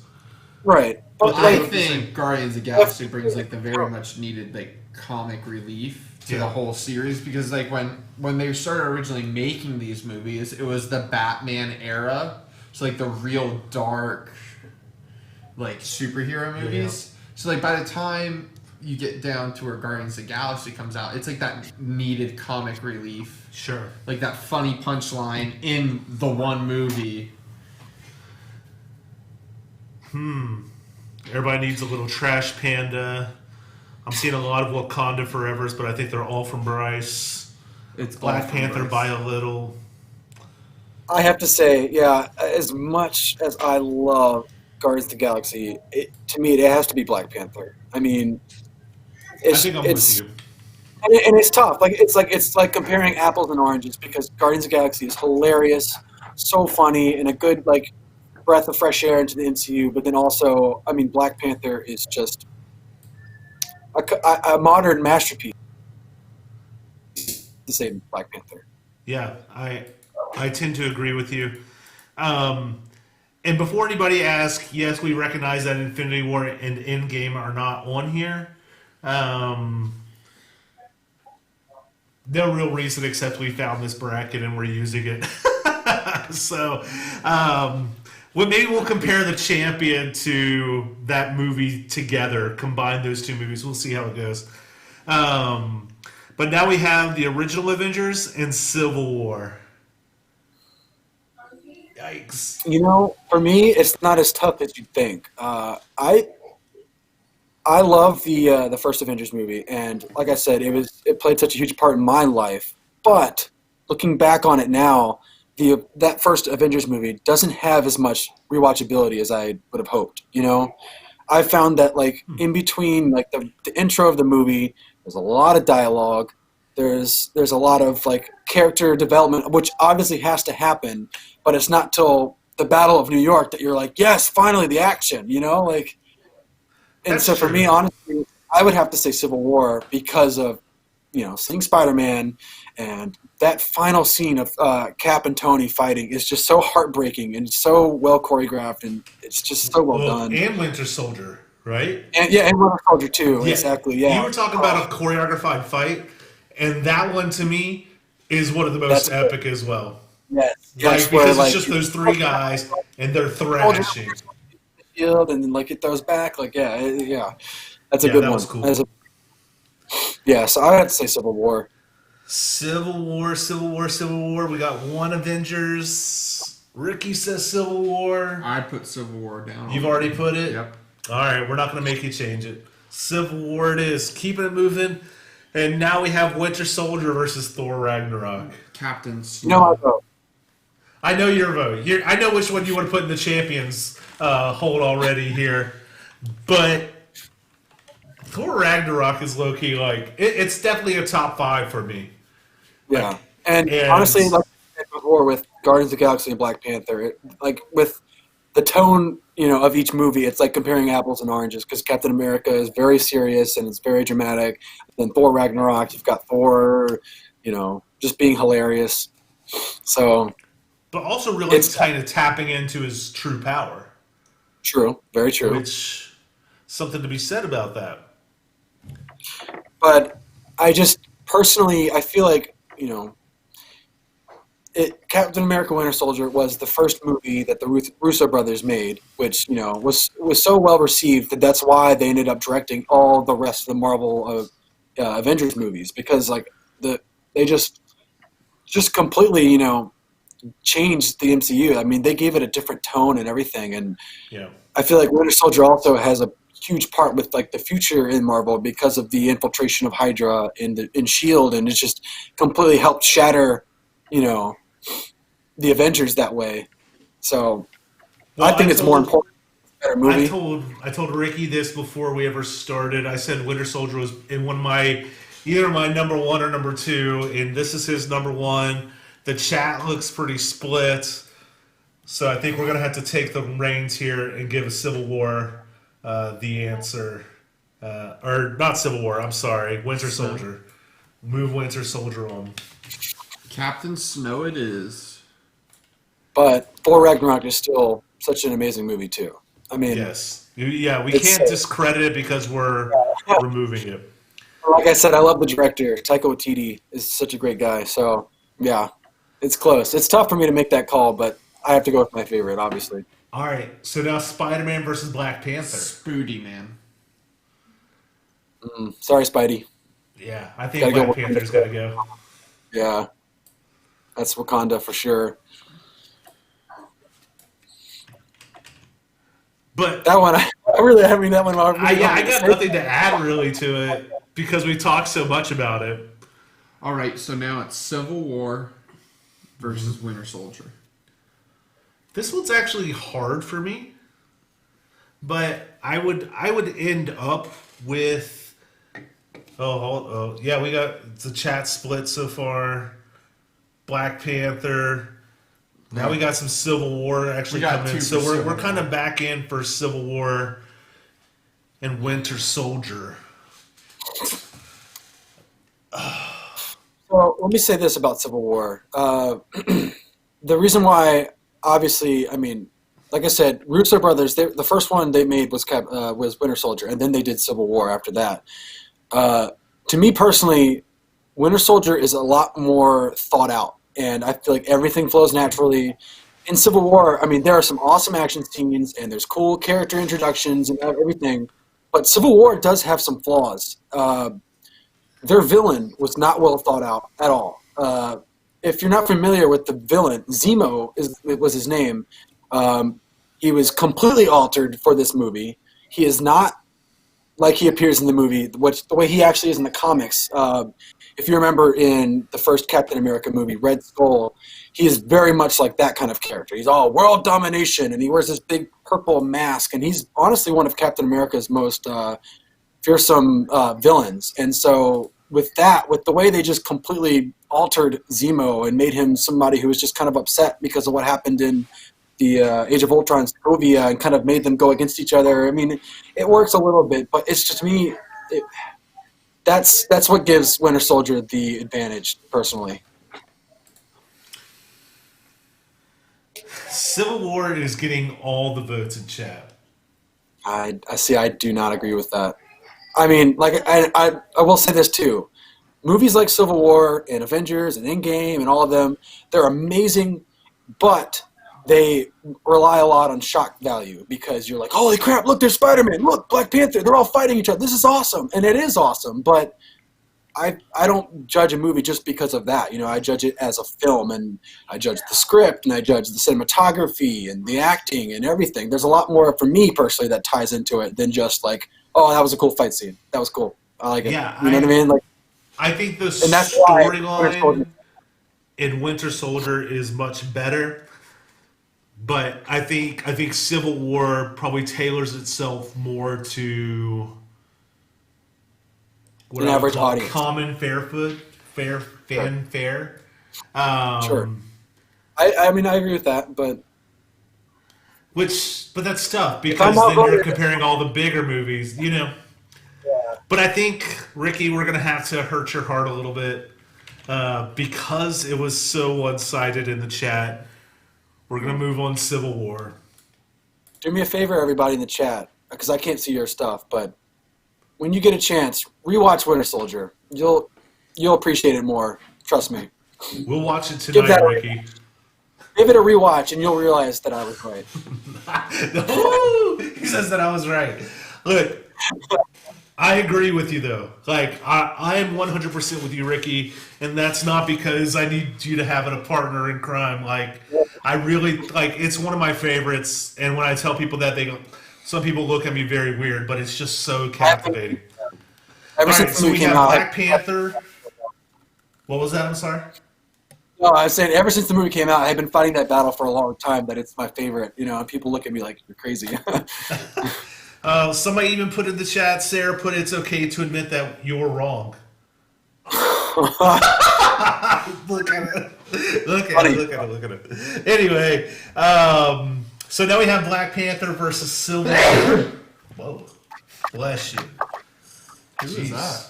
right. But But I like, think Guardians of the Galaxy brings like the very much needed like comic relief to the Yeah. whole series, because like when they started originally making these movies, it was the Batman era, so like the real dark like superhero movies. So like by the time you get down to where Guardians of the Galaxy comes out, it's like that needed comic relief, Sure. like that funny punchline in the one movie. Everybody needs a little trash panda. I'm seeing a lot of Wakanda Forevers, but I think they're all from Bryce. It's Black all from Panther Bryce. by a little. I have to say, yeah, as much as I love Guardians of the Galaxy, to me it has to be Black Panther. I mean, I think I'm with you. and it's tough. Like it's like comparing apples and oranges, because Guardians of the Galaxy is hilarious, so funny, and a good like breath of fresh air into the MCU. But then also, I mean, Black Panther is just a modern masterpiece. To say Black Panther. Yeah, I tend to agree with you. And before anybody asks, yes, we recognize that Infinity War and Endgame are not on here. No real reason except we found this bracket and we're using it. So, well, maybe we'll compare the champion to that movie together, combine those two movies. We'll see how it goes. But now we have the original Avengers and Civil War. Yikes. You know, for me, it's not as tough as you think. I love the first Avengers movie, and like I said, it played such a huge part in my life. But looking back on it now, that first Avengers movie doesn't have as much rewatchability as I would have hoped. You know, I found that like in between like the intro of the movie, there's a lot of dialogue. There's a lot of like character development, which obviously has to happen, but it's not till the Battle of New York that you're like, yes, finally the action. You know, like. And That's so for true. me, honestly, I would have to say Civil War because of, you know, seeing Spider-Man, and that final scene of Cap and Tony fighting is just so heartbreaking and so well choreographed, and it's just so well done. And Winter Soldier, right? And yeah, and Winter Soldier too. Yeah. Exactly. Yeah. You were talking about a choreographed fight, and that one to me is one of the most That's epic as well. Yes. Like, Yes, because where, it's like, just those three guys and they're thrashing. field and then like it throws back. Like yeah, that's a Yeah, good that one. was cool. Yeah, so I would have to say Civil War. Civil War. We got one Avengers. Ricky says Civil War. I put Civil War down. You've already put it? Yep. All right, we're not going to make you change it. Civil War it is. Keeping it moving. And now we have Winter Soldier versus Thor Ragnarok. Captain No, I vote. I know your vote. I know which one you want to put in the champions hold already here. But Thor Ragnarok is low-key like... it's definitely a top 5 for me. Yeah, and And- honestly, like I said before with Guardians of the Galaxy and Black Panther, like with the tone, you know, of each movie, it's like comparing apples and oranges, because Captain America is very serious and it's very dramatic. Then Thor Ragnarok, you've got Thor, you know, just being hilarious. So But also really It's- kind of tapping into his true power. true, very true. Which, something to be said about that. But I just personally, I feel like, you know, Captain America: Winter Soldier was the first movie that the Russo brothers made, which, you know, was so well received that that's why they ended up directing all the rest of the Marvel Avengers movies, because like they just completely, you know, changed the MCU. I mean, they gave it a different tone and everything, and Yeah. I feel like Winter Soldier also has a huge part with like the future in Marvel because of the infiltration of Hydra in Shield, and it's just completely helped shatter, you know, the Avengers that way. So Well, I think it's more important. Better movie. I told Ricky this before we ever started. I said Winter Soldier was in one of my either my number 1 or number 2, and this is his number 1. The chat looks pretty split, so I think we're gonna have to take the reins here and give a Civil War the answer. Or not Civil War, I'm sorry. Winter Soldier. Move Winter Soldier on. Captain Snow it is. But Thor Ragnarok is still such an amazing movie too. I mean, Yes. Yeah, we can't discredit it because we're removing it. like I said, I love the director. Taika Waititi is such a great guy. So yeah, it's close. It's tough for me to make that call, but I have to go with my favorite, obviously. All right, so now Spider-Man versus Black Panther. Spooty, man. Sorry, Spidey. Yeah, I think Black Panther's got to go. Yeah, that's Wakanda for sure. But that one, I mean, that one. I got nothing to add really to it because we talked so much about it. All right, so now it's Civil War versus Winter Soldier. This one's actually hard for me, but I would end up with. Yeah, we got the chat split so far. Black Panther. Now we got some Civil War actually coming in, so we're kind of back in for Civil War and Winter Soldier. So let me say this about Civil War. The reason why, obviously, I mean, like I said, Russo brothers. The first one they made was Winter Soldier, and then they did Civil War after that. To me personally, Winter Soldier is a lot more thought out, and I feel like everything flows naturally. In Civil War, I mean, there are some awesome action scenes, and there's cool character introductions and everything, but Civil War does have some flaws. Their villain was not well thought out at all. If you're not familiar with the villain, Zemo was his name. He was completely altered for this movie. He is not like he appears in the movie, the way he actually is in the comics. If you remember in the first Captain America movie, Red Skull, he is very much like that kind of character. He's all world domination, and he wears this big purple mask, and he's honestly one of Captain America's most fearsome villains. And so with the way they just completely altered Zemo and made him somebody who was just kind of upset because of what happened in the Age of Ultron Sokovia and kind of made them go against each other. I mean, it works a little bit, but it's just me. That's what gives Winter Soldier the advantage, personally. Civil War is getting all the votes in chat. I see. I do not agree with that. I mean, like I will say this too. Movies like Civil War and Avengers and Endgame and all of them, they're amazing, but they rely a lot on shock value because you're like, holy crap, look, there's Spider-Man, look, Black Panther, they're all fighting each other. This is awesome. And it is awesome, but I don't judge a movie just because of that. You know, I judge it as a film, and I judge the script, and I judge the cinematography and the acting and everything. There's a lot more, for me personally, that ties into it than just like, oh, that was a cool fight scene. That was cool. I like it. Yeah, you know what I mean? Like, I think the storyline in Winter Soldier is much better. But I think Civil War probably tailors itself more to what an average audience, common fanfare. Sure. I mean, I agree with that, but but that's tough because then you're comparing all the bigger movies, you know. Yeah. But I think, Ricky, we're gonna have to hurt your heart a little bit because it was so one-sided in the chat. We're going to move on to Civil War. Do me a favor, everybody in the chat, because I can't see your stuff, but when you get a chance, rewatch Winter Soldier. You'll appreciate it more. Trust me. We'll watch it tonight, Ricky. Give it a rewatch, and you'll realize that I was right. He says that I was right. Look, I agree with you, though. Like, I am 100% with you, Ricky, and that's not because I need you to have a partner in crime. Like, I really, like, it's one of my favorites, and when I tell people that, some people look at me very weird, but it's just so captivating. Ever since so we have Black Panther. What was that? I'm sorry? No, I was saying, ever since the movie came out, I've been fighting that battle for a long time, that it's my favorite, you know, and people look at me like, you're crazy. Somebody even put in the chat, Sarah put it's okay to admit that you're wrong. Look at it. Look at it. Anyway, so now we have Black Panther versus Civil War. Whoa. Bless you. Who is that?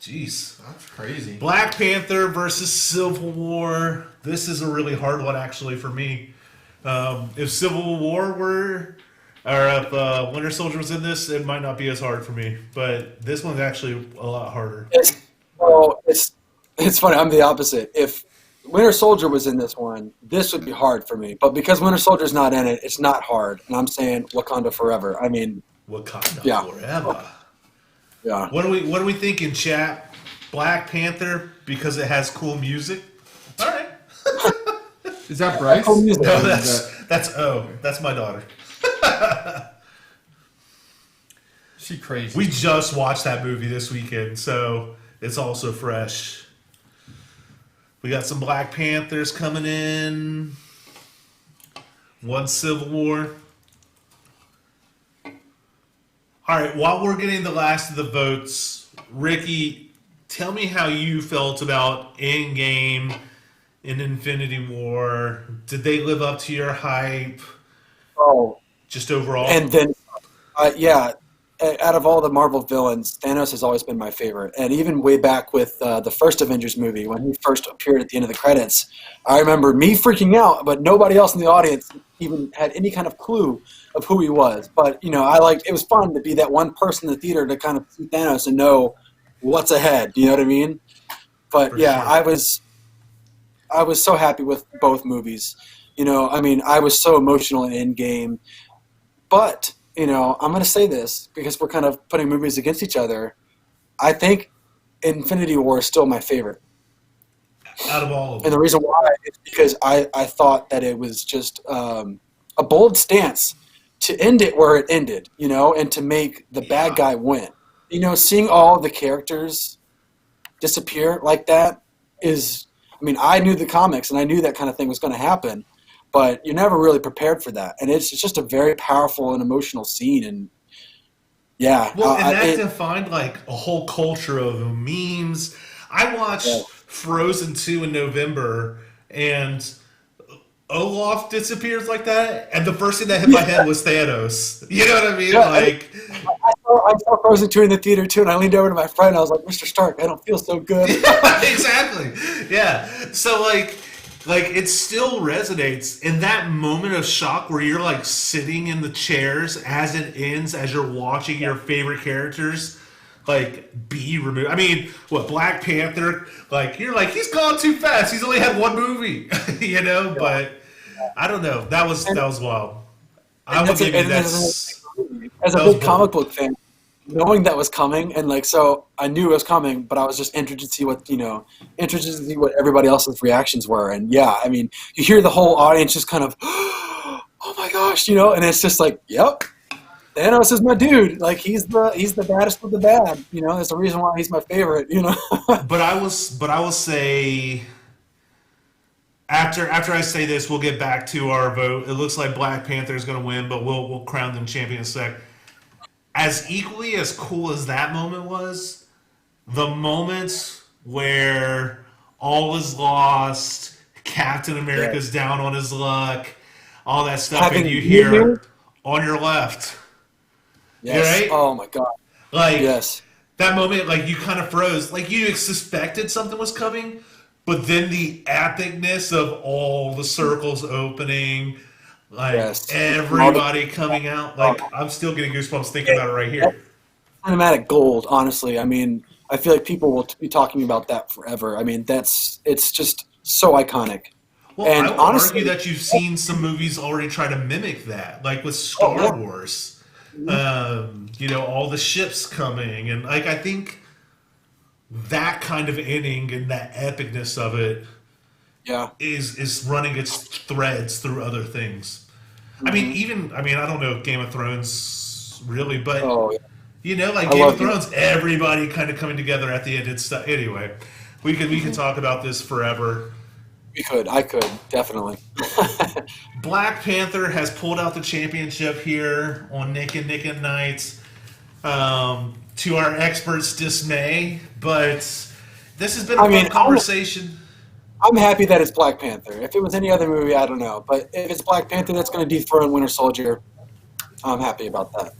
Jeez. That's crazy. Black Panther versus Civil War. This is a really hard one, actually, for me. If Civil War were, or if Winter Soldier was in this, it might not be as hard for me. But this one's actually a lot harder. It's funny. I'm the opposite. If Winter Soldier was in this one, this would be hard for me. But because Winter Soldier's not in it, it's not hard. And I'm saying Wakanda forever. I mean, Wakanda forever. Yeah. What are we thinking, chat? Black Panther because it has cool music. All right. Is that Bryce? Cool music. No, that's my daughter. She crazy. We just watched that movie this weekend, so it's also fresh. We got some Black Panthers coming in. One Civil War. All right, while we're getting the last of the votes, Ricky, tell me how you felt about Endgame and Infinity War. Did they live up to your hype? Oh, Just overall? and then, out of all the Marvel villains, Thanos has always been my favorite. And even way back with the first Avengers movie, when he first appeared at the end of the credits, I remember me freaking out, but nobody else in the audience even had any kind of clue of who he was. But, it was fun to be that one person in the theater to kind of see Thanos and know what's ahead. You know what I mean? But, For yeah, sure. I was so happy with both movies. I was so emotional in Endgame. But, I'm going to say this because we're kind of putting movies against each other. I think Infinity War is still my favorite. Out of all of And them. the reason why is because I thought that it was just a bold stance to end it where it ended, and to make the bad guy win. Seeing all the characters disappear like that is, I knew the comics and I knew that kind of thing was going to happen, but you're never really prepared for that. And it's just a very powerful and emotional scene. And yeah. Well, and that defined like a whole culture of memes. I watched Frozen 2 in November, and Olaf disappears like that, and the first thing that hit my head was Thanos. You know what I mean? Yeah, I saw Frozen 2 in the theater too, and I leaned over to my friend and I was like, Mr. Stark, I don't feel so good. Exactly. Yeah. So like it still resonates in that moment of shock where you're like sitting in the chairs as it ends, as you're watching your favorite characters like be removed. Black Panther, like you're like, he's gone too fast. He's only had one movie, but I don't know. That was wild. I would give you that's as a that was big comic bold. book fan, knowing that was coming, and so I knew it was coming, but I was just interested to see what everybody else's reactions were. And you hear the whole audience just kind of, oh my gosh, and it's just like, yep, Thanos is my dude. Like he's the baddest of the bad. There's a reason why he's my favorite. But I will say, after I say this, we'll get back to our vote. It looks like Black Panther is going to win, but we'll crown them champion in a sec. As equally as cool as that moment was, the moments where all is lost, Captain America's down on his luck, all that stuff, and you hear on your left. Yes. Right? Oh my god. Like Yes. that moment, like you kind of froze. Like you suspected something was coming, but then the epicness of all the circles opening, like everybody coming out. Like I'm still getting goosebumps thinking about it right here. Cinematic gold, honestly. I feel like people will be talking about that forever. It's just so iconic. Well, And I would honestly, argue that you've seen some movies already try to mimic that, like with Star Wars. All the ships coming, and like I think that kind of ending and that epicness of it is running its threads through other things. I don't know Game of Thrones really, but Game of Thrones, everybody kind of coming together at the end and stuff. Anyway, we could talk about this forever. I could, definitely. Black Panther has pulled out the championship here on Nick and Nite, to our experts' dismay, but this has been a fun conversation. I'm happy that it's Black Panther. If it was any other movie, I don't know. But if it's Black Panther that's going to dethrone Winter Soldier, I'm happy about that.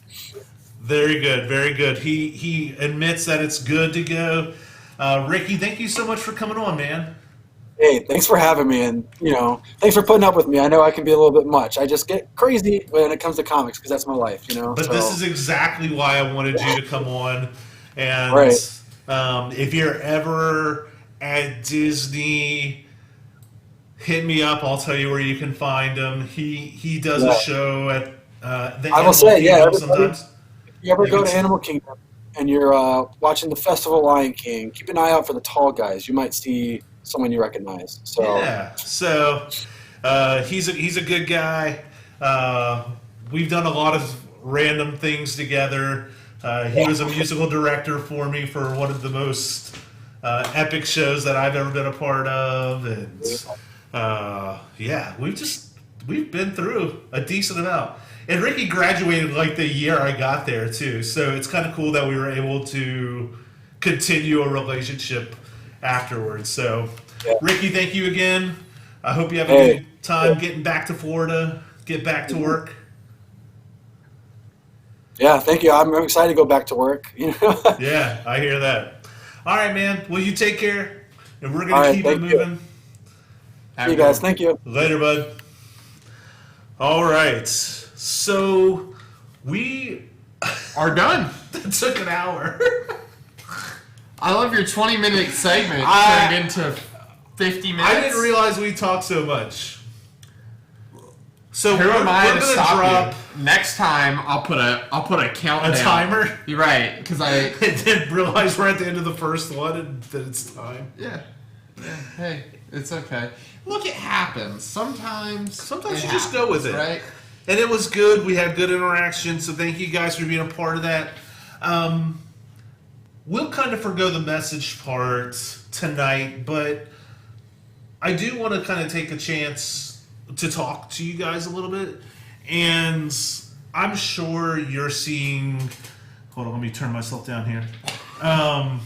Very good, very good. He admits that it's good to go. Ricky, thank you so much for coming on, man. Hey, thanks for having me, and thanks for putting up with me. I know I can be a little bit much. I just get crazy when it comes to comics because that's my life. But this So is exactly why I wanted you to come on. And right, if you're ever at Disney, hit me up. I'll tell you where you can find him. He does a yeah. show at the I will Animal say, yeah, Kingdom everybody, sometimes. if you ever You go can to Animal Kingdom and you're watching the Festival Lion King, keep an eye out for the tall guys. You might see someone you recognize. So Yeah. So he's a good guy. We've done a lot of random things together. He was a musical director for me for one of the most epic shows that I've ever been a part of, and yeah, we've been through a decent amount. And Ricky graduated like the year I got there too, so it's kind of cool that we were able to continue a relationship afterwards. So, yeah. Ricky, thank you again. I hope you have a Hey, good time getting back to Florida, get back to work. yeah, thank you. I'm excited to go back to work. Yeah, I hear that. All right, man. Well, you take care, and we're All gonna right, keep it thank you. moving. Have See a you good guys. one. Thank you. Later, bud. All right. So we Are done. that took an hour. I love your 20-minute segment I- turned into 50 minutes. I didn't realize we talked so much. So Who am I we're to gonna stop drop you? Next time, I'll put a countdown. a timer. You're right, because I And then realize we're at the end of the first one and that it's time. yeah. Hey, it's okay. Look, it happens. Sometimes Sometimes it you just go with it. right? And it was good. We had good interaction. So thank you guys for being a part of that. We'll kind of forgo the message part tonight, but I do want to kind of take a chance to talk to you guys a little bit. And I'm sure you're seeing. Hold on, let me turn myself down here. I'm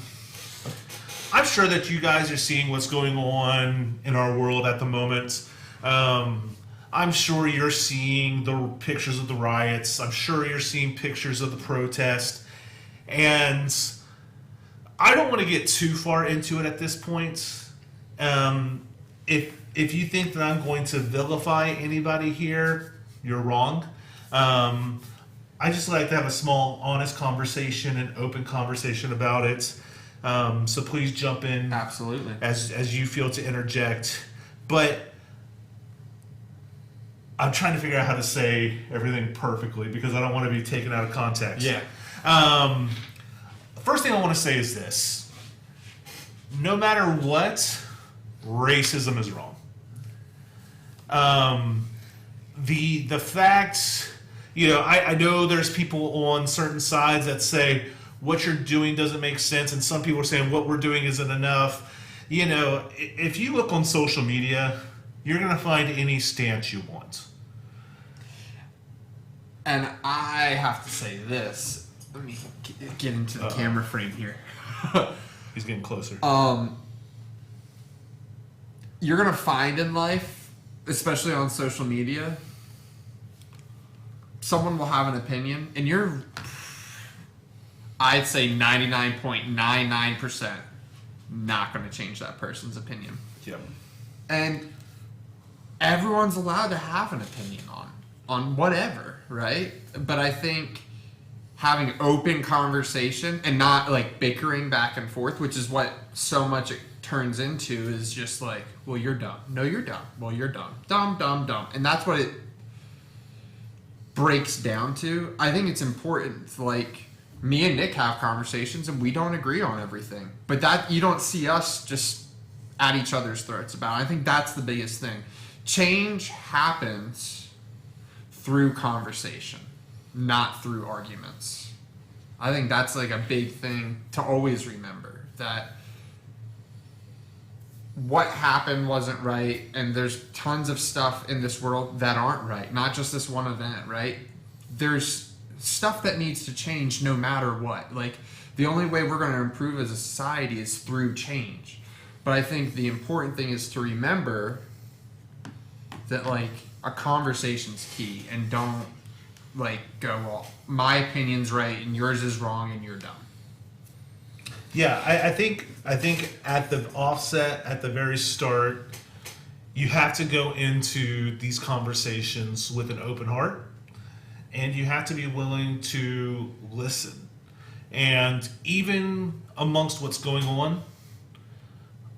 sure that you guys are seeing what's going on in our world at the moment. I'm sure you're seeing the pictures of the riots. I'm sure you're seeing pictures of the protest. And I don't want to get too far into it at this point. If you think that I'm going to vilify anybody here, you're wrong. I just like to have a small, honest conversation and open conversation about it. So please jump in Absolutely. as you feel to interject. But I'm trying to figure out how to say everything perfectly because I don't want to be taken out of context. Yeah. First thing I want to say is this. No matter what, racism is wrong. The fact, I know there's people on certain sides that say what you're doing doesn't make sense, and some people are saying what we're doing isn't enough. If you look on social media, you're going to find any stance you want. And I have to say this. Let me get into the camera frame here. He's getting closer. You're gonna find in life, especially on social media, someone will have an opinion, and I'd say 99.99% not gonna change that person's opinion. Yep. And everyone's allowed to have an opinion on whatever, right? But I think having open conversation and not like bickering back and forth, which is what so much it turns into, is just like, well, you're dumb. No, you're dumb. Well, you're dumb. Dumb, dumb, dumb. And that's what it breaks down to. I think it's important to, like, me and Nick have conversations and we don't agree on everything. But that you don't see us just at each other's throats about. I think that's the biggest thing. Change happens through conversation, not through arguments. I think that's like a big thing to always remember, that what happened wasn't right, and there's tons of stuff in this world that aren't right, not just this one event, right? There's stuff that needs to change no matter what. Like, the only way we're going to improve as a society is through change. But I think the important thing is to remember that, like, a conversation's key, and don't like go, well, my opinion's right and yours is wrong and you're dumb. Yeah, I think at the offset, at the very start, you have to go into these conversations with an open heart, and you have to be willing to listen. And even amongst what's going on,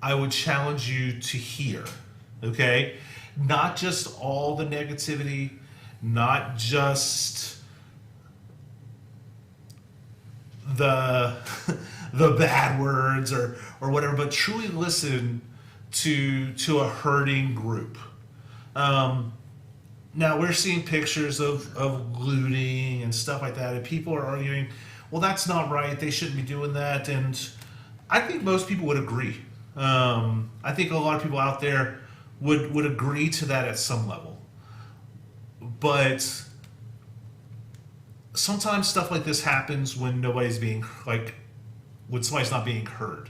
I would challenge you to hear, okay? Not just all the negativity, not just the the bad words or whatever, but truly listen to a hurting group. Now we're seeing pictures of looting and stuff like that, and people are arguing, well, that's not right. They shouldn't be doing that. And I think most people would agree. I think a lot of people out there would agree to that at some level. But sometimes stuff like this happens when nobody's being, like, when somebody's not being heard.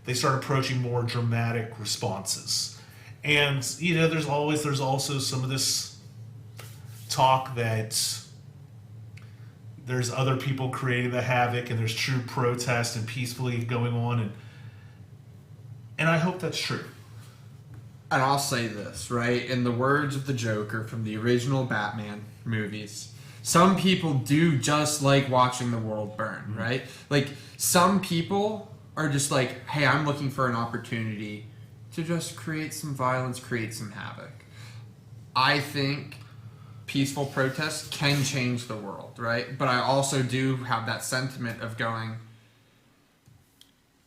They start approaching more dramatic responses. And, you know, there's also some of this talk that there's other people creating the havoc and there's true protest and peacefully going on. And I hope that's true. And I'll say this, right? In the words of the Joker from the original Batman movies, some people do just like watching the world burn, right? Like, some people are just like, hey, I'm looking for an opportunity to just create some violence, create some havoc. I think peaceful protests can change the world, right? But I also do have that sentiment of going,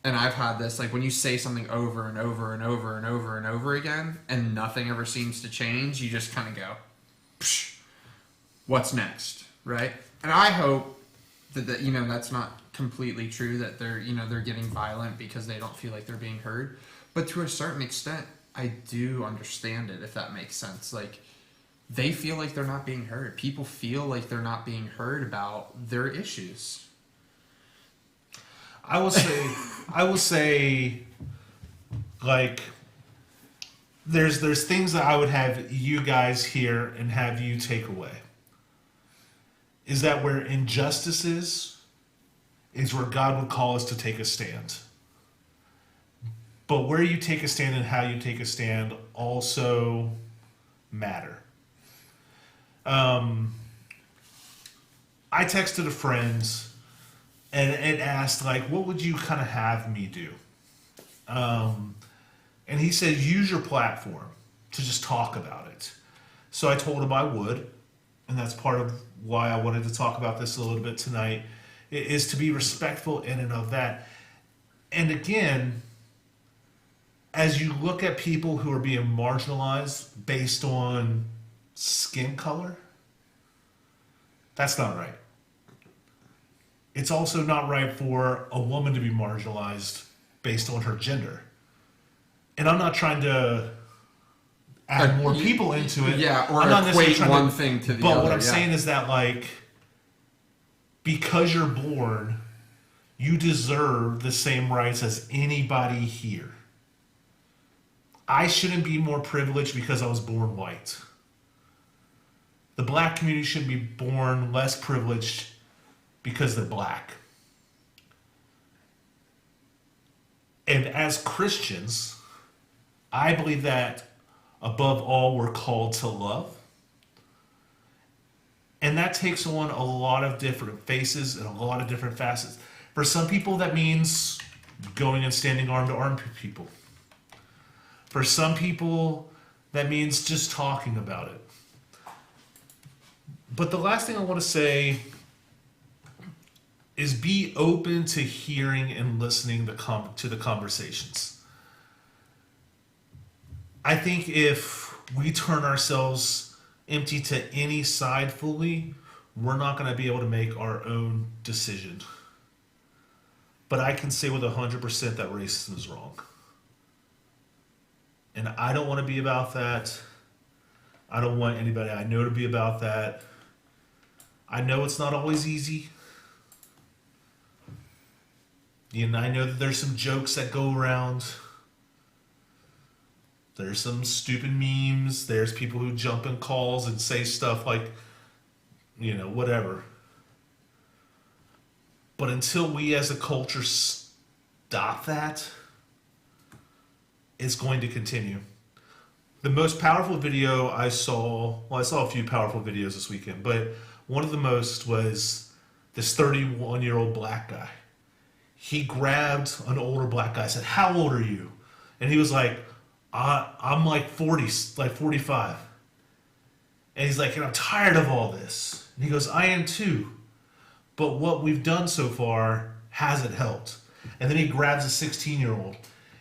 and I've had this, like, when you say something over and over and over and over and over again and nothing ever seems to change, you just kind of go, psh, what's next, right? And I hope that you know, that's not completely true, that they're getting violent because they don't feel like they're being heard. But to a certain extent, I do understand it, if that makes sense. Like, they feel like they're not being heard. People feel like they're not being heard about their issues. I will say, like, there's things that I would have you guys hear and have you take away. Is that where injustice is where God would call us to take a stand. But where you take a stand and how you take a stand also matter. I texted a friend and asked, like, what would you kind of have me do? And he said, use your platform to just talk about it. So I told him I would, and that's part of why I wanted to talk about this a little bit tonight, is to be respectful in and of that. And again, as you look at people who are being marginalized based on skin color, that's not right. It's also not right for a woman to be marginalized based on her gender. And I'm not trying to add more people into it. Yeah, or I'm not equate one to, thing to the but other. But what I'm saying is that, like, because you're born, you deserve the same rights as anybody here. I shouldn't be more privileged because I was born white. The black community should be born less privileged because they're black. And as Christians, I believe that above all, we're called to love. And that takes on a lot of different faces and a lot of different facets. For some people, that means going and standing arm to arm with people. For some people, that means just talking about it. But the last thing I want to say is be open to hearing and listening to the conversations. I think if we turn ourselves empty to any side fully, we're not going to be able to make our own decision. But I can say with 100% that racism is wrong. And I don't want to be about that. I don't want anybody I know to be about that. I know it's not always easy. And I know that there's some jokes that go around. There's some stupid memes. There's people who jump in calls and say stuff like, whatever. But until we as a culture stop that, it's going to continue. The most powerful video I saw a few powerful videos this weekend, but one of the most was this 31-year-old black guy. He grabbed an older black guy, said, "How old are you?" And he was like, I'm like 40, like 45. And he's like, "And I'm tired of all this." And he goes, "I am too. But what we've done so far hasn't helped." And then he grabs a 16-year-old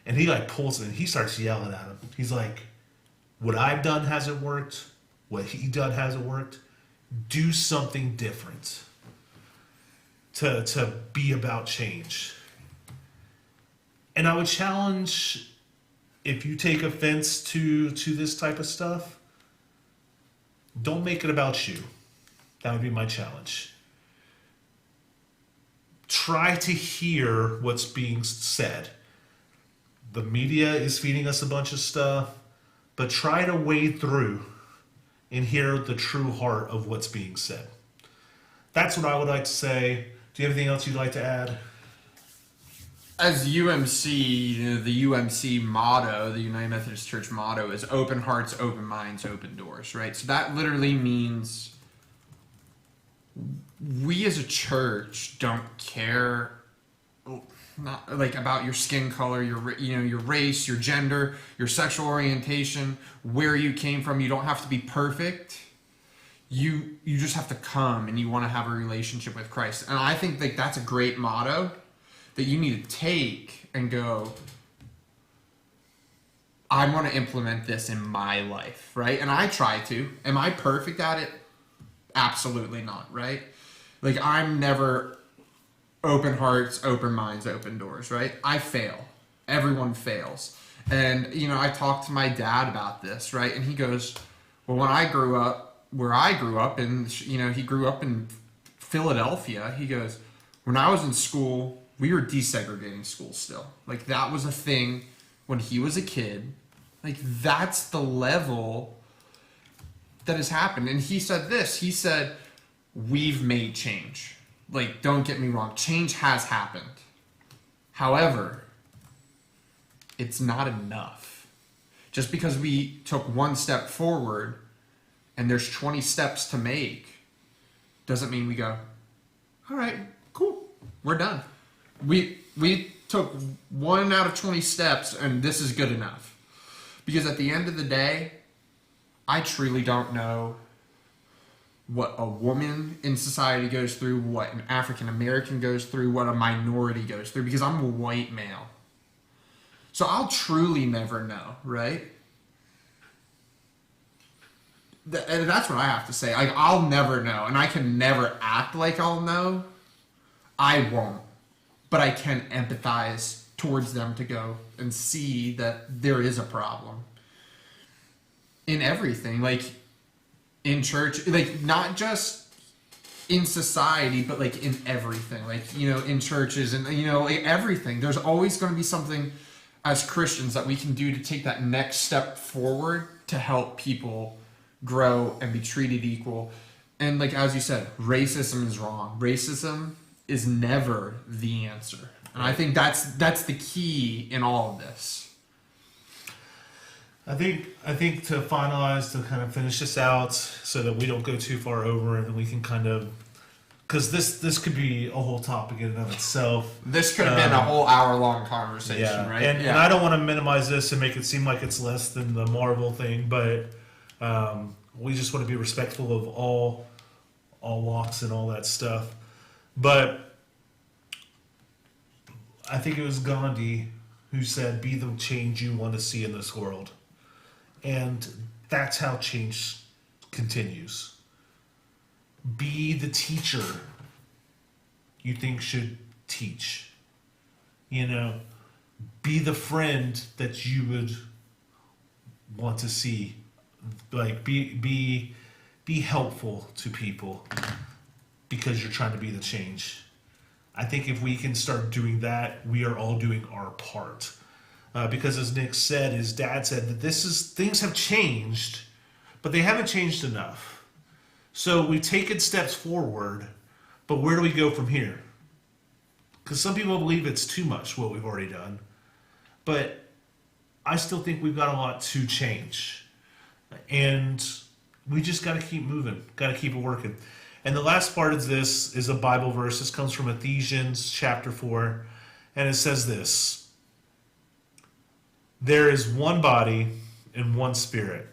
and he like pulls it and he starts yelling at him. He's like, "What I've done hasn't worked. What he done hasn't worked. Do something different to be about change." And I would challenge, if you take offense to this type of stuff, don't make it about you. That would be my challenge. Try to hear what's being said. The media is feeding us a bunch of stuff, but try to wade through and hear the true heart of what's being said. That's what I would like to say. Do you have anything else you'd like to add? As UMC, the UMC motto, the United Methodist Church motto is open hearts, open minds, open doors, right? So that literally means we as a church don't care not like about your skin color, your race, your gender, your sexual orientation, where you came from. You don't have to be perfect. You just have to come and you want to have a relationship with Christ. And I think like that's a great motto that you need to take and go, I want to implement this in my life, right? And I try to. Am I perfect at it? Absolutely not, right? Like I'm never open hearts, open minds, open doors, right? I fail. Everyone fails. And, I talked to my dad about this, right? And he goes, well, when I grew up, where I grew up, and, he grew up in Philadelphia, he goes, when I was in school, we were desegregating schools still. Like, that was a thing when he was a kid. Like, that's the level that has happened. And he said this. He said, we've made change. Like, don't get me wrong. Change has happened. However, it's not enough. Just because we took one step forward and there's 20 steps to make doesn't mean we go, all right, cool, we're done. We took 1 out of 20 steps and this is good enough. Because at the end of the day, I truly don't know what a woman in society goes through, what an African American goes through, what a minority goes through, because I'm a white male. So I'll truly never know, right? And that's what I have to say. Like, I'll never know, and I can never act like I'll know. I won't. But I can empathize towards them to go and see that there is a problem in everything. Like, in church, like, not just in society, but, like, in everything. Like, in churches and, like, everything. There's always going to be something as Christians that we can do to take that next step forward to help people grow and be treated equal. And, like, as you said, racism is wrong. Racism is never the answer. And I think that's the key in all of this. I think to finalize, to kind of finish this out so that we don't go too far over and we can kind of, because this could be a whole topic in and of itself. This could have been a whole hour-long conversation, right? And I don't want to minimize this and make it seem like it's less than the Marvel thing, but we just want to be respectful of all walks and all that stuff. But I think it was Gandhi who said, "Be the change you want to see in this world." And that's how change continues. Be the teacher you think should teach. Be the friend that you would want to see. Like, be helpful to people because you're trying to be the change. I think if we can start doing that, we are all doing our part. Because as Nick said, his dad said that things have changed, but they haven't changed enough. So we've taken steps forward, but where do we go from here? Because some people believe it's too much what we've already done. But I still think we've got a lot to change. And we just got to keep moving, got to keep it working. And the last part of this is a Bible verse. This comes from Ephesians chapter 4. And it says this: there is one body and one spirit,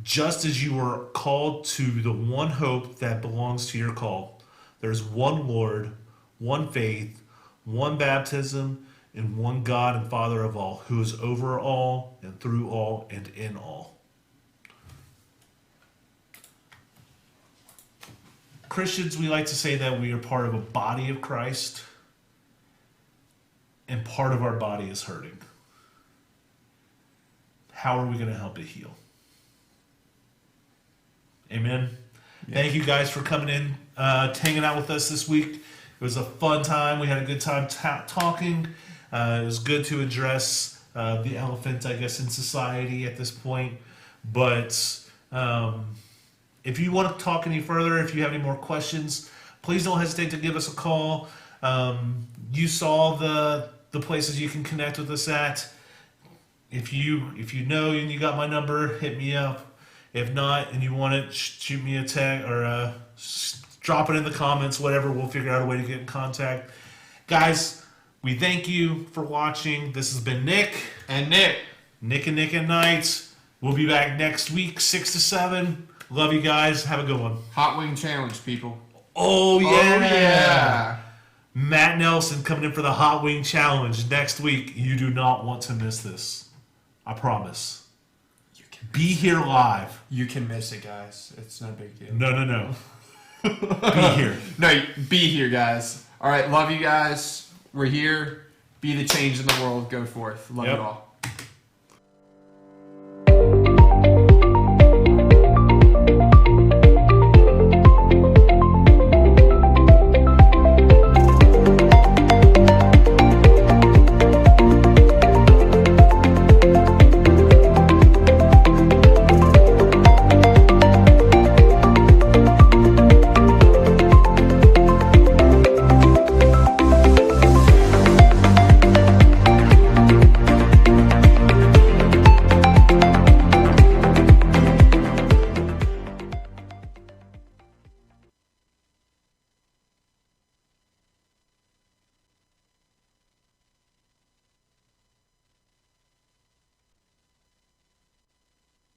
just as you were called to the one hope that belongs to your call. There's one Lord, one faith, one baptism, and one God and Father of all, who is over all and through all and in all. Christians, we like to say that we are part of a body of Christ, and part of our body is hurting. How are we going to help it heal? Amen. Yeah. Thank you guys for coming in, hanging out with us this week. It was a fun time. We had a good time talking. It was good to address the elephant, I guess, in society at this point. But if you want to talk any further, if you have any more questions, please don't hesitate to give us a call. You saw the places you can connect with us at. If you know and you got my number, hit me up. If not, and you want it, shoot me a text or drop it in the comments, whatever. We'll figure out a way to get in contact. Guys, we thank you for watching. This has been Nick. And Nick. Nick and Nick at Nite. We'll be back next week, 6 to 7. Love you guys. Have a good one. Hot Wing Challenge, people. Oh, yeah. Oh, yeah. Matt Nelson coming in for the Hot Wing Challenge next week. You do not want to miss this. I promise. Be here live. You can miss it, guys. It's no big deal. No. Be here. No, be here, guys. All right, love you guys. We're here. Be the change in the world. Go forth. Love you all.